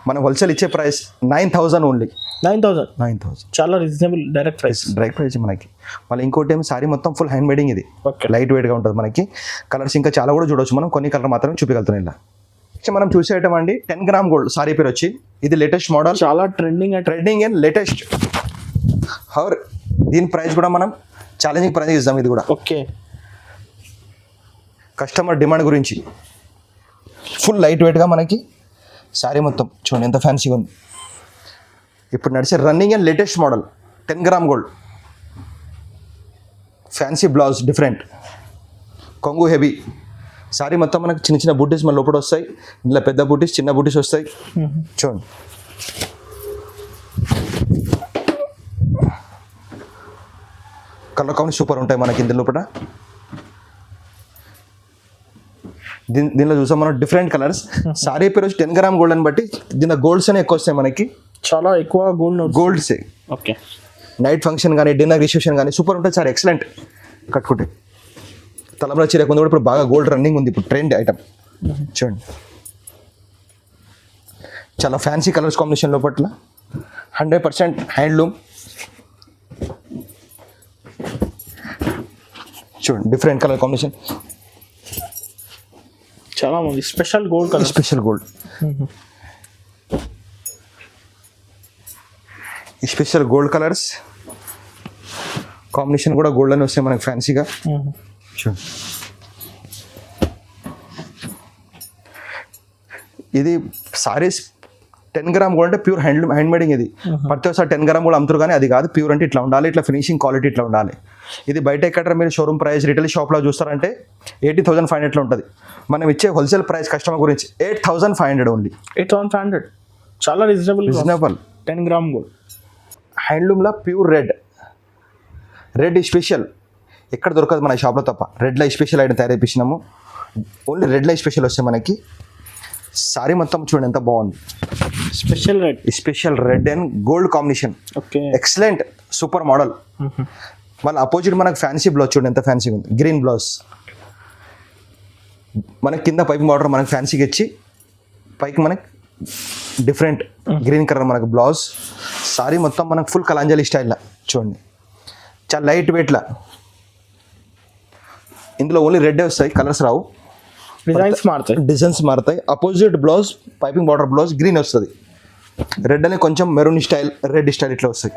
మనం హోల్సేల్ ఇచ్చే ప్రైస్ 9,000 ఓన్లీ. 9,000 చాలా రీజనబుల్ డైరెక్ట్ ప్రైస్ మనకి. మళ్ళీ ఇంకోటి ఏమి సారీ మొత్తం ఫుల్ హ్యాండ్ మేడింగ్. ఇది లైట్ వెయిట్గా ఉంటుంది మనకి. కలర్స్ ఇంకా చాలా కూడా చూడవచ్చు మనం, కొన్ని కలర్ మాత్రమే చూపించగలుగుతాం. ఇలా మనం చూసే ఐటమ్ అండి 10 గ్రామ్ గోల్డ్ సారీ పేరు వచ్చి. ఇది లేటెస్ట్ మోడల్, చాలా ట్రెండింగ్ అండ్ లేటెస్ట్. హౌర్ దీని ప్రైస్ కూడా మనం ఛాలెంజింగ్ ప్రైస్ ఇద్దాం. ఇది కూడా ఓకే, కస్టమర్ డిమాండ్ గురించి. ఫుల్ లైట్ వెయిట్గా మనకి సారీ మొత్తం. చూడండి ఎంత ఫ్యాన్సీగా ఉంది. ఇప్పుడు నడిచే running and latest model 10 gram gold. Fancy blouse different, కొంగు హెవీ. సారీ మొత్తం మనకి చిన్న చిన్న బూటీస్ మన లోపల వస్తాయి. ఇలా పెద్ద బూటీస్, చిన్న బూటీస్ వస్తాయి. చూడండి కలర్ కాంబినేషన్ సూపర్ ఉంటాయి మనకి ఇందులో లోపల. దీనిలో చూసాం మనం డిఫరెంట్ కలర్స్. సారీ పేరు వచ్చి 10 గ్రామ్ గోల్డ్ అని బట్టి దీనిలో గోల్డ్స్ అనే ఎక్కువ వస్తాయి మనకి. చాలా ఎక్కువ గోల్డ్సే. ఓకే, నైట్ ఫంక్షన్ కానీ, డిన్నర్ రిసెప్షన్ కానీ సూపర్ ఉంటుంది సార్. ఎక్సలెంట్ కట్టుకుంటే. తలంబ్రా చీర కొంత కూడా ఇప్పుడు బాగా గోల్డ్ రన్నింగ్ ఉంది, ఇప్పుడు ట్రెండ్ ఐటమ్. చూడండి చాలా ఫ్యాన్సీ కలర్స్ కాంబినేషన్ లోపల 100% హ్యాండ్లూమ్. చూడండి డిఫరెంట్ కలర్ కాంబినేషన్, చాలా మంది స్పెషల్ గోల్డ్. ఈ స్పెషల్ గోల్డ్ కలర్స్ కాంబినేషన్ కూడా గోల్డ్ అని వస్తాయి మనకి ఫ్యాన్సీగా. చూడండి ఇది సారీస్ 10 గ్రామ్ గోల్డ్ అంటే ప్యూర్ హ్యాండ్ మేడింగ్. ఇది ప్రతి ఒక్కసారి 10 గ్రామ్ కూడా అమ్ముతారు కానీ అది కాదు. ప్యూర్ అంటే ఇట్లా ఉండాలి, ఇట్లా ఫినిషింగ్ క్వాలిటీ ఇట్లా ఉండాలి. ఇది బయట ఎక్కడ మీరు షోరూమ్ ప్రైస్ రిటైల్ షాప్లో చూస్తారంటే 80,500 ఉంటుంది. మనం ఇచ్చే హోల్సేల్ ప్రైస్ కస్టమర్ గురించి 8,500 ఓన్లీ. 8,500 చాలా రీజనబుల్. 10 గ్రామ్ గోల్డ్ హ్యాండ్లూమ్లో ప్యూర్ రెడ్. రెడ్ స్పెషల్ ఎక్కడ దొరకదు మన షాప్లో తప్ప. రెడ్ లైట్ స్పెషల్ ఐటమ్ తయారు చేయించినాము. ఓన్లీ రెడ్ లైట్ స్పెషల్ వస్తాయి మనకి. సారీ మొత్తం చూడండి ఎంత బాగుంది. Special red and gold combination. Okay, excellent super model. మళ్ళీ అపోజిట్ మనకు ఫ్యాన్సీ బ్లౌజ్ చూడండి ఎంత ఫ్యాన్సీగా ఉంది. గ్రీన్ బ్లౌజ్ మనకి కింద పైపింగ్ బార్డర్ మనకి ఫ్యాన్సీగా ఇచ్చి పైకి మనకి డిఫరెంట్ గ్రీన్ కలర్ మనకు బ్లౌజ్. సారీ మొత్తం మనకు ఫుల్ కలాంజలి స్టైల్లో చూడండి, చాలా లైట్ వెయిట్లా. ఇందులో ఓన్లీ రెడ్డే వస్తాయి, కలర్స్ రావు. డిజైన్స్ మారుతాయి. Opposite blouse piping border blouse green వస్తుంది. రెడ్ అని కొంచెం మెరూన్ స్టైల్, రెడ్ స్టైల్ ఇట్లా వస్తాయి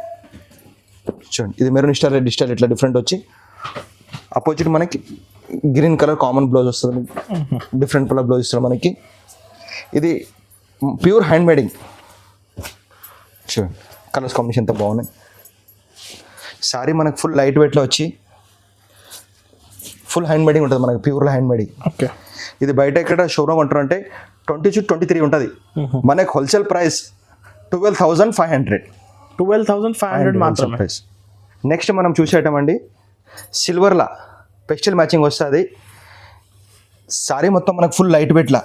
చూడండి. ఇది మెరూన్ స్టైల్, రెడ్ స్టైల్ ఇట్లా డిఫరెంట్ వచ్చి అపోజిట్ మనకి గ్రీన్ కలర్ కామన్ బ్లౌజ్ వస్తుంది. డిఫరెంట్ కలర్ బ్లౌజ్ ఇస్తుంది మనకి. ఇది ప్యూర్ హ్యాండ్ మేడింగ్ చూడండి. కలర్స్ కాంబినేషన్ ఎంత బాగున్నాయి. సారీ మనకు ఫుల్ లైట్ వెయిట్లో వచ్చి ఫుల్ హ్యాండ్ మేడింగ్ ఉంటుంది మనకి, ప్యూర్ హ్యాండ్ మేడింగ్. ఓకే, ఇది బయట ఎక్కడ షోరూమ్ అంటారంటే 20-23 ఉంటుంది. మనకి హోల్సేల్ ప్రైస్ 12,500. 12,500 మాత్రమే. ప్రైస్. నెక్స్ట్ మనం చూసే ఐటమ్ అండి, సిల్వర్లా పెస్టల్ మ్యాచింగ్ వస్తుంది. సారీ మొత్తం మనకు ఫుల్ లైట్ వెయిట్లా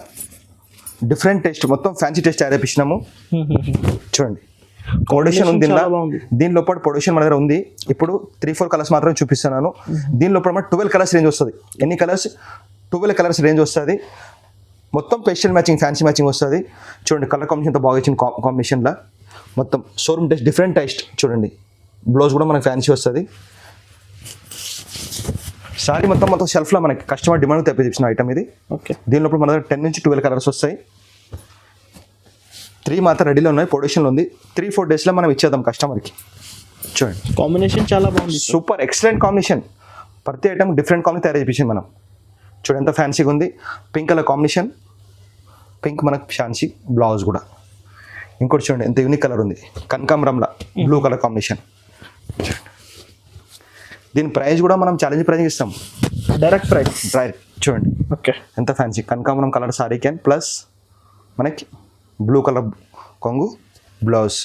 డిఫరెంట్ టేస్ట్, మొత్తం ఫ్యాన్సీ టేస్ట్ తయారు చేయించినాము చూడండి. పొడిషన్ ఉంది దీని లోపల, పొడిషన్ మన దగ్గర ఉంది. ఇప్పుడు 3-4 కలర్స్ మాత్రం చూపిస్తున్నాను. దీని లోపల మన 12 కలర్స్ రేంజ్ వస్తుంది. ఎన్ని కలర్స్? 12 కలర్స్ రేంజ్ వస్తుంది. మొత్తం పేస్టల్ మ్యాచింగ్, ఫ్యాన్సీ మ్యాచింగ్ వస్తుంది చూడండి. కలర్ కాంబినేషన్ బాగా ఇచ్చిన కాంబినేషన్లో మొత్తం షోరూమ్ టేస్ట్, డిఫరెంట్ టేస్ట్ చూడండి. బ్లౌజ్ కూడా మనకి ఫ్యాన్సీ వస్తుంది. సారీ మొత్తం షెల్ఫ్లో మనకి కస్టమర్ డిమాండ్ తెప్పించిన ఐటమ్ ఇది. ఓకే, దీని లోపల మన దగ్గర 10-12 కలర్స్ వస్తాయి. 3 మాత్రం రెడీలో ఉన్నాయి, ప్రొడక్షన్లో ఉంది. 3-4 డేస్లో మనం ఇచ్చేద్దాం కస్టమర్కి చూడండి. కాంబినేషన్ చాలా బాగుంది, సూపర్ ఎక్సలెంట్ కాంబినేషన్. ప్రతి ఐటమ్ డిఫరెంట్ కాంబినేషన్ తయారు చేయించింది మనం చూడండి. ఎంత ఫ్యాన్సీగా ఉంది. పింక్ కలర్ కాంబినేషన్, పింక్ మనకు ఫ్యాన్సీ బ్లౌజ్ కూడా. ఇంకోటి చూడండి ఎంత యూనిక్ కలర్ ఉంది, కనకాంబరంలా బ్లూ కలర్ కాంబినేషన్. దీని ప్రైస్ కూడా మనం ఛాలెంజ్ ప్రైస్ ఇస్తాం, డైరెక్ట్ ప్రైస్ చూడండి. ఓకే, ఎంత ఫ్యాన్సీ కనకాంబరం కలర్ సారీ క్యాన్ ప్లస్ మనకి బ్లూ కలర్ కొంగు బ్లౌజ్.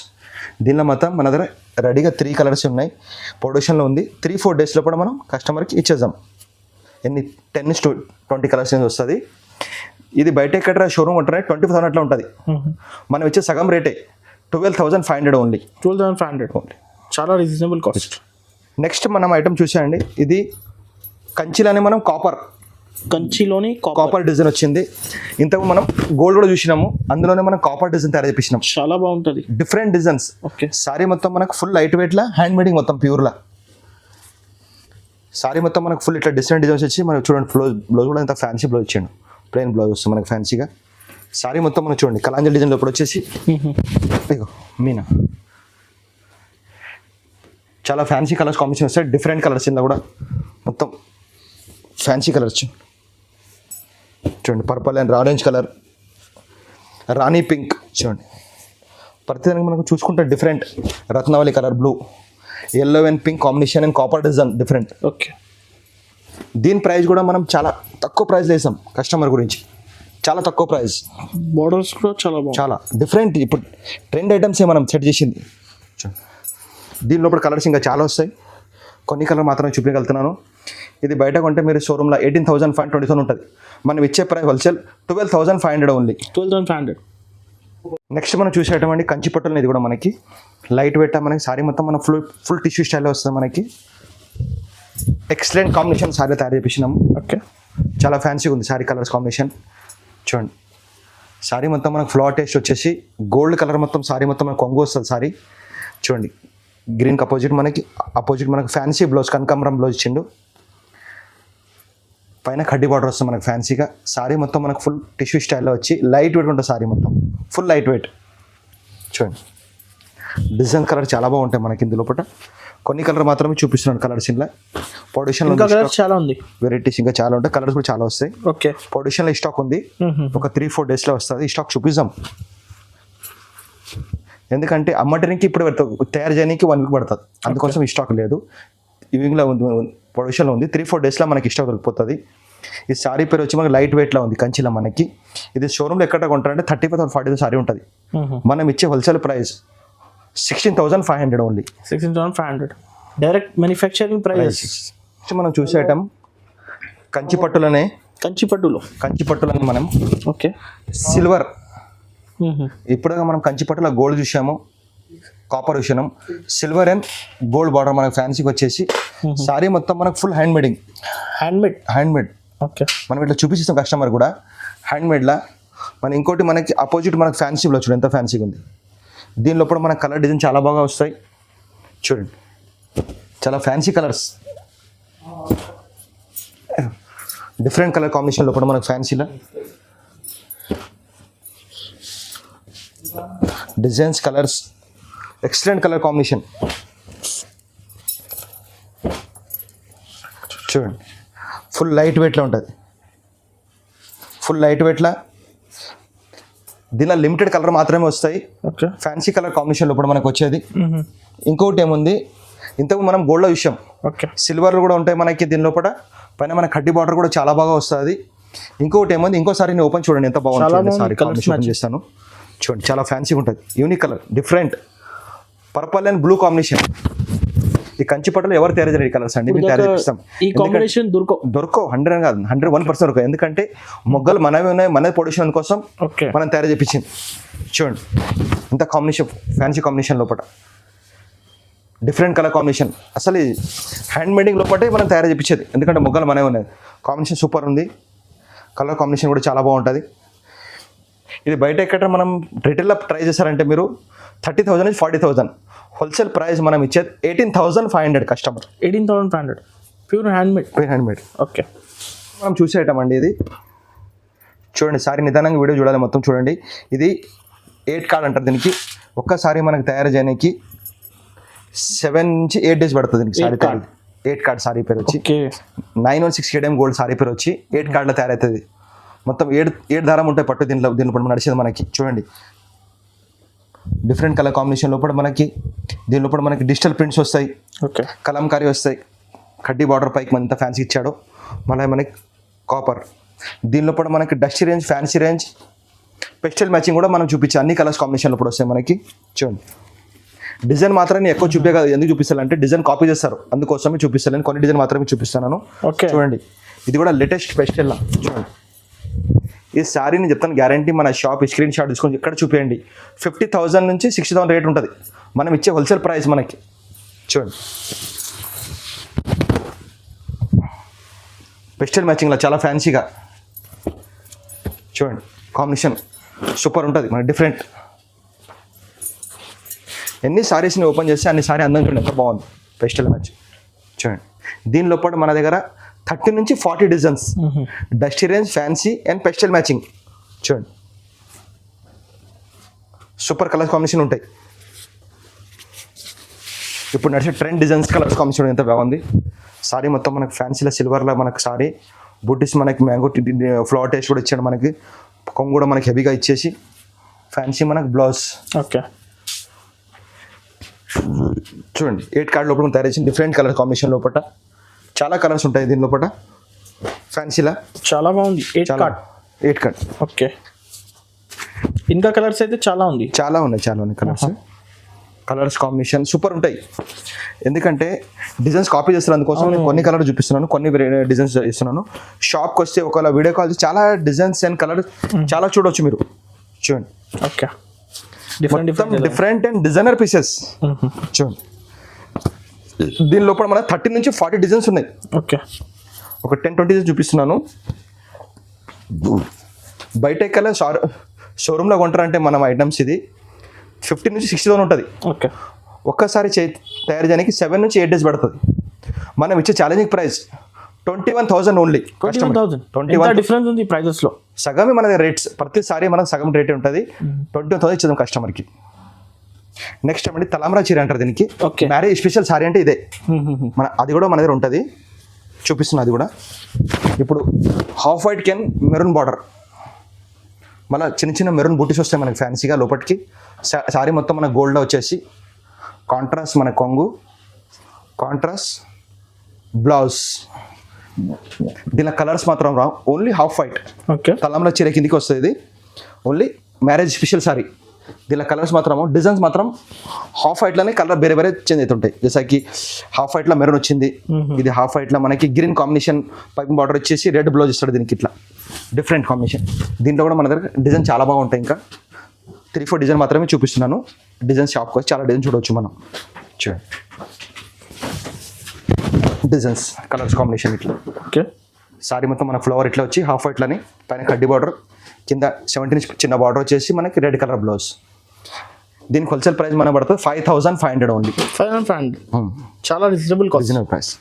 దీనిలో మొత్తం మన దగ్గర రెడీగా 3 కలర్స్ ఉన్నాయి, ప్రొడక్షన్లో ఉంది. 3-4 డేస్లో కూడా మనం కస్టమర్కి ఇచ్చేద్దాం. ఎన్ని 10-20 కలర్స్ వస్తుంది. ఇది బయట ఎక్కడ షోరూమ్ ఉంటే 20,000 అట్లా ఉంటుంది. మనం ఇచ్చే సగం రేటే 12,500 ఓన్లీ. 12,500 ఓన్లీ, చాలా రీజనబుల్ కాస్ట్. నెక్స్ట్ మనం ఐటమ్ చూసామండి, ఇది కంచిలోనే మనం కంచిలోని కాపర్ డిజైన్ వచ్చింది. ఇంతకు మనం గోల్డ్ కూడా చూసినాము, అందులోనే మనం కాపర్ డిజైన్ తయారు చేపించినాం. చాలా బాగుంటుంది, డిఫరెంట్ డిజైన్స్. ఓకే, సారీ మొత్తం మనకు ఫుల్ లైట్ వెయిట్లా, హ్యాండ్ మేడింగ్ మొత్తం ప్యూర్లా. సారీ మొత్తం మనకు ఫుల్ ఇట్లా డిఫరెంట్ డిజైన్స్ వచ్చి మనకు చూడండి. బ్లౌజ్ కూడా ఇంత ఫ్యాన్సీ బ్లౌజ్ ఇచ్చాడు, ప్లెయిన్ బ్లౌజ్ వస్తుంది మనకు ఫ్యాన్సీగా. సారీ మొత్తం మనం చూడండి కలాంజలి డిజైన్ లోపల వచ్చేసి ఇగో మీనా చాలా ఫ్యాన్సీ కలర్స్ కాంబినేషన్ వస్తాయి. డిఫరెంట్ కలర్స్ ఇందులో కూడా మొత్తం ఫ్యాన్సీ కలర్స్ చూడండి. పర్పుల్ అండ్ ఆరెంజ్ కలర్, రాణి పింక్ చూడండి. ప్రతిదానికి మనకు చూసుకుంటే డిఫరెంట్. రత్నావళి colour blue, yellow and pink combination and copper design different. Okay, దీని ప్రైస్ కూడా మనం చాలా తక్కువ ప్రైస్ వేసాం కస్టమర్ గురించి, చాలా తక్కువ ప్రైస్. బోర్డర్స్ కూడా చాలా బాగుంది, చాలా డిఫరెంట్. ఇప్పుడు ట్రెండ్ ఐటమ్సే మనం సెట్ చేసింది. దీని లోపల కలర్స్ ఇంకా చాలా వస్తాయి, కొన్ని కలర్ మాత్రం చూపించగలుగుతున్నాను. ఇది బయట కొంటే మీరు షోరూమ్లో 18,520 ఉంటుంది. మనం ఇచ్చే ప్రైస్ హోల్సేల్ 12,500 ఓన్లీ. 12,500. నెక్స్ట్ మనం చూసేటటువంటి కంచి పట్టులు. ఇది కూడా మనకి లైట్ వెయిట్, మనకి సారీ మొత్తం మన ఫుల్ టిష్యూ స్టైల్లో వస్తుంది మనకి. ఎక్సలెంట్ కాంబినేషన్ సారీ తయారు చేపించినాము. ఓకే, చాలా ఫ్యాన్సీగా ఉంది సారీ కలర్స్ కాంబినేషన్ చూడండి. సారీ మొత్తం మనకు ఫ్లవర్ టేస్ట్ వచ్చేసి గోల్డ్ కలర్ మొత్తం సారీ మొత్తం మనకు కొంగు వస్తుంది సారీ చూడండి. గ్రీన్కి అపోజిట్ మనకు ఫ్యాన్సీ బ్లౌజ్, కనకాంబరం బ్లౌజ్ ఇచ్చిండు. పైన కడ్డీ బార్డర్ వస్తుంది మనకు ఫ్యాన్సీగా. సారీ మొత్తం మనకు ఫుల్ టిష్యూ స్టైల్లో వచ్చి లైట్ వెయిట్ ఉంటుంది సారీ మొత్తం, ఫుల్ లైట్ వెయిట్ చూడండి. డిజైన్ కలర్ చాలా బాగుంటాయి మనకి ఇందులో. కొన్ని కలర్ మాత్రమే చూపిస్తున్నాను కలర్స్. ఇంట్లో పొడిషన్ చాలా ఉంది, వెరైటీస్ ఇంకా చాలా ఉంటాయి, కలర్స్ కూడా చాలా వస్తాయి. ఓకే, పొడిషన్లో స్టాక్ ఉంది, ఒక 3-4 డేస్లో వస్తుంది. ఈ స్టాక్ చూపిస్తాం, ఎందుకంటే అమ్మటానికి ఇప్పుడు తయారు చేయడానికి 1 వీక్ పడుతుంది, అందుకోసం ఈ స్టాక్ లేదు. ఈవినింగ్లో పొడిషన్లో ఉంది, 3-4 డేస్లో మనకి స్టాక్ దొరికిపోతుంది. ఈ సారీ పేరు వచ్చి మనకి లైట్ వెయిట్లో ఉంది కంచిలో మనకి. ఇది షోరూమ్లో ఎక్కడ కొంటారంటే 35,000-40,000 సారీ ఉంటుంది. మనం ఇచ్చే wholesale price 16,500 only. 16,500. Direct manufacturing price. మనం చూసే ఐటమ్ కంచి పట్టులోనే కంచి పట్టులో మనం ఓకే సిల్వర్, ఇప్పుడుగా మనం కంచి పట్టులో గోల్డ్ చూసాము, కాపర్ చూసాము, సిల్వర్ అండ్ గోల్డ్ బార్డర్ మనకు ఫ్యాన్సీకి వచ్చేసి సారీ మొత్తం మనకు ఫుల్ హ్యాండ్ మేడ్. ఓకే మనం ఇట్లా చూపిస్తాం కస్టమర్ కూడా హ్యాండ్ మేడ్లా. మన ఇంకోటి మనకి అపోజిట్ మనకు ఫ్యాన్సీలో చూడండి ఎంత ఫ్యాన్సీగా ఉంది. దీని లోపల మనకు కలర్ డిజైన్ చాలా బాగా వస్తాయి చూడండి, చాలా fancy colours, different colour combination లోపల మనకు ఫ్యాన్సీలో designs, colours, excellent colour combination చూడండి. ఫుల్ లైట్ వెయిట్లో ఉంటుంది, ఫుల్ లైట్ వెయిట్లో. దీనిలో లిమిటెడ్ కలర్ మాత్రమే వస్తాయి, ఓకే ఫ్యాన్సీ కలర్ కాంబినేషన్ లోపల మనకు వచ్చేది. ఇంకొకటి ఏముంది, ఇంతకు మనం గోల్డ్లో విషయం, ఓకే సిల్వర్లు కూడా ఉంటాయి మనకి దీని లోపల. పైన మన కడ్డీ బార్డర్ కూడా చాలా బాగా వస్తుంది. ఇంకొకటి ఏముంది, ఇంకోసారి నేను ఓపెన్ చూడండి ఎంత బాగుంటుంది సారీ కాంబినేషన్ ఓపెన్ చేస్తాను చూడండి, చాలా ఫ్యాన్సీగా ఉంటుంది, unique colour, different purple and blue combination. ఈ కంచి పట్టులో ఎవరు తయారు చేయరు ఈ కలర్స్ అండి, మేము తయారు చేపిస్తాం. ఈ కాంబినేషన్ దొరకవు 100 కాదు 101% దొరకవు, ఎందుకంటే మొగ్గలు మనవి ఉన్నాయి, మనది ప్రొడ్యూషన్ కోసం ఓకే మనం తయారు చేపించింది. చూడండి ఇంత కాంబినేషన్, ఫ్యాన్సీ కాంబినేషన్ లోపల డిఫరెంట్ కలర్ కాంబినేషన్. అసలు హ్యాండ్ మేడింగ్ లోపటే మనం తయారు చేపించేది, ఎందుకంటే మొగ్గలు మనవి ఉన్నాయి. కాంబినేషన్ సూపర్ ఉంది, కలర్ కాంబినేషన్ కూడా చాలా బాగుంటుంది. ఇది బయట ఎక్కడ మనం రిటైల్లో ట్రై చేశారంటే మీరు 30,000 నుంచి 40,000, హోల్సేల్ ప్రైస్ మనం ఇచ్చేది 18,500 customer. 18,500 pure hand made. Okay మనం చూసే ఐటమ్ అండి ఇది చూడండి. సారీ నిదానంగా వీడియో చూడాలి మొత్తం చూడండి. ఇది 8 కార్డ్ అంటారు దీనికి. ఒక్కసారి మనకు తయారు చేయడానికి 7 నుంచి 8 days పడుతుంది దీనికి. సారీ 8 కార్డ్ సారీ పేరు వచ్చి 9168 KDM గోల్డ్ సారీ పేరు వచ్చి 8 కార్డులో తయారవుతుంది. మొత్తం 7 దారం ఉంటాయి పట్టు దీనిలో నడిచేది మనకి చూడండి. డిఫరెంట్ కలర్ కాంబినేషన్ లోపల మనకి దీని లోపల మనకి డిజిటల్ ప్రింట్స్ వస్తాయి, ఓకే కలంకారీ వస్తాయి, కడ్డీ బార్డర్ పైకి మన ఎంత ఫ్యాన్సీ ఇచ్చాడో మళ్ళీ మనకి కాపర్. దీని లోపల మనకి dusty range, fancy range, pastel matching కూడా మనం చూపించాం. అన్ని కలర్స్ కాంబినేషన్ లోపల వస్తాయి మనకి చూడండి. డిజైన్ మాత్రమే ఎక్కువ చూపే కాదు, ఎందుకు చూపిస్తానంటే డిజైన్ కాపీ చేస్తారు, అందుకోసమే చూపిస్తాను. కొన్ని డిజైన్ మాత్రమే చూపిస్తున్నాను. ఓకే చూడండి ఇది కూడా లేటెస్ట్ పెస్టల్ చూడండి. ఈ సారీ నేను చెప్తాను గ్యారంటీ, మన షాప్ స్క్రీన్ షాట్ తీసుకొని ఇక్కడ చూపించండి. 50,000 నుంచి 60,000 రేట్ ఉంటుంది మనం ఇచ్చే హోల్సేల్ ప్రైస్ మనకి. చూడండి పెస్టల్ మ్యాచింగ్లో చాలా ఫ్యాన్సీగా చూడండి, కాంబినేషన్ సూపర్ ఉంటుంది మన డిఫరెంట్. ఎన్ని సారీస్ని ఓపెన్ చేస్తే అన్ని సారీ అందం చూడండి ఎంత బాగుంది పెస్టల్ మ్యాచ్ చూడండి. దీని లోపల మన దగ్గర 30 నుంచి 40 designs, dusty range, fancy and pastel matching చూడండి. సూపర్ కలర్ కాంబినేషన్ ఉంటాయి. ఇప్పుడు నడిచే ట్రెండ్ డిజైన్స్ కలర్స్ కాంబినేషన్ ఎంత బాగుంది. సారీ మొత్తం మనకు ఫ్యాన్సీలో సిల్వర్లో మనకు సారీ బుట్టిస్, మనకి మ్యాంగో ఫ్లవర్ టేస్ట్ కూడా ఇచ్చాడు మనకి. కొంగు కూడా మనకి హెవీగా ఇచ్చేసి ఫ్యాన్సీ మనకు బ్లౌజ్. ఓకే చూడండి 8 కార్డ్ లోపల తయారు చేసి డిఫరెంట్ కలర్ కాంబినేషన్ లోపల చాలా కలర్స్ ఉంటాయి దీని లోపల. ఫ్యాన్సీలా చాలా బాగుంది. 8 కార్డ్ ఓకే. ఇంకా కలర్స్ అయితే చాలా ఉన్నాయి కలర్స్ కాంబినేషన్ సూపర్ ఉంటాయి. ఎందుకంటే డిజైన్స్ కాపీ చేస్తారు, అందుకోసం నేను కొన్ని కలర్ చూపిస్తున్నాను, కొన్ని డిజైన్స్ ఇస్తున్నాను. షాప్కి వస్తే ఒకవేళ వీడియో కాల్ చేసి చాలా డిజైన్స్ అండ్ కలర్స్ చాలా చూడవచ్చు మీరు చూడండి. Okay different and designer pieces చూడండి. దీని లోపల మన 30 నుంచి 40 డిజైన్స్ ఉన్నాయి. ఓకే ఒక 10-20 డిజైన్స్ చూపిస్తున్నాను. బయట ఎక్కడ షోరూంలో కొంటారంటే మనం ఐటమ్స్ ఇది 50 నుంచి 60,000 ఉంటుంది. ఓకే ఒక్కసారి తయారు చేయడానికి 7 నుంచి 8 days పడుతుంది. మనం ఇచ్చే ఛాలెంజింగ్ ప్రైస్ 21,000 ఓన్లీ. 21,000 డిఫరెన్స్ ఉంది ప్రైజెస్ లో. సగమే మన రేట్స్, ప్రతిసారి మనకు సగం రేట్ ఉంటుంది. 21,000 ఇచ్చేదాం కస్టమర్కి. నెక్స్ట్ ఏమంటే తలంబ్రా చీర అంటారు దీనికి. మ్యారేజ్ స్పెషల్ సారీ అంటే ఇదే. అది కూడా మన దగ్గర ఉంటుంది, చూపిస్తున్నా అది కూడా. ఇప్పుడు half white can maroon border, మళ్ళీ చిన్న చిన్న మెరూన్ బూటీస్ వస్తాయి మనకి ఫ్యాన్సీగా లోపలికి. సారీ మొత్తం మన గోల్డ్లో వచ్చేసి కాంట్రాస్ట్ మన కొంగు, కాంట్రాస్ట్ బ్లౌజ్. దీనిలో కలర్స్ మాత్రం ఓన్లీ హాఫ్ వైట్. ఓకే తలంబ్రా చీర కిందికి వస్తుంది ఇది. Only marriage special sorry. దీనిలో కలర్స్ మాత్రం డిజైన్స్ మాత్రం హాఫ్ వైట్లోనే కలర్ వేరే వేరే చేంజ్ అవుతుంటాయి. జైసాకి హాఫ్ వైట్లో మెరూన్ వచ్చింది, ఇది హాఫ్ వైట్లో మనకి గ్రీన్ కాంబినేషన్ పైపింగ్ బార్డర్ వచ్చేసి రెడ్ బ్లౌజ్ ఇస్తాడు దీనికి. ఇట్లా డిఫరెంట్ కాంబినేషన్. దీంట్లో కూడా మన దగ్గర డిజైన్ చాలా బాగుంటాయి. ఇంకా 3-4 డిజైన్ మాత్రమే చూపిస్తున్నాను. డిజైన్ షాప్కి వచ్చి చాలా డిజైన్ చూడవచ్చు మనం. చూడండి డిజైన్స్ కలర్స్ కాంబినేషన్ ఇట్లా. ఓకే. సారీ మొత్తం మన ఫ్లవర్ ఇట్లా వచ్చి హాఫ్ వైట్లని పైన కడ్డీ బార్డర్, కింద 17 ఇంచ్ చిన్న బార్డర్ వచ్చేసి మనకి రెడ్ కలర్ బ్లౌజ్. దీనికి హోల్సేల్ ప్రైస్ మనకు పడుతుంది 5500 ఓన్లీ. 500 చాలా రీజనబుల్ కాస్ట్. Reasonable price.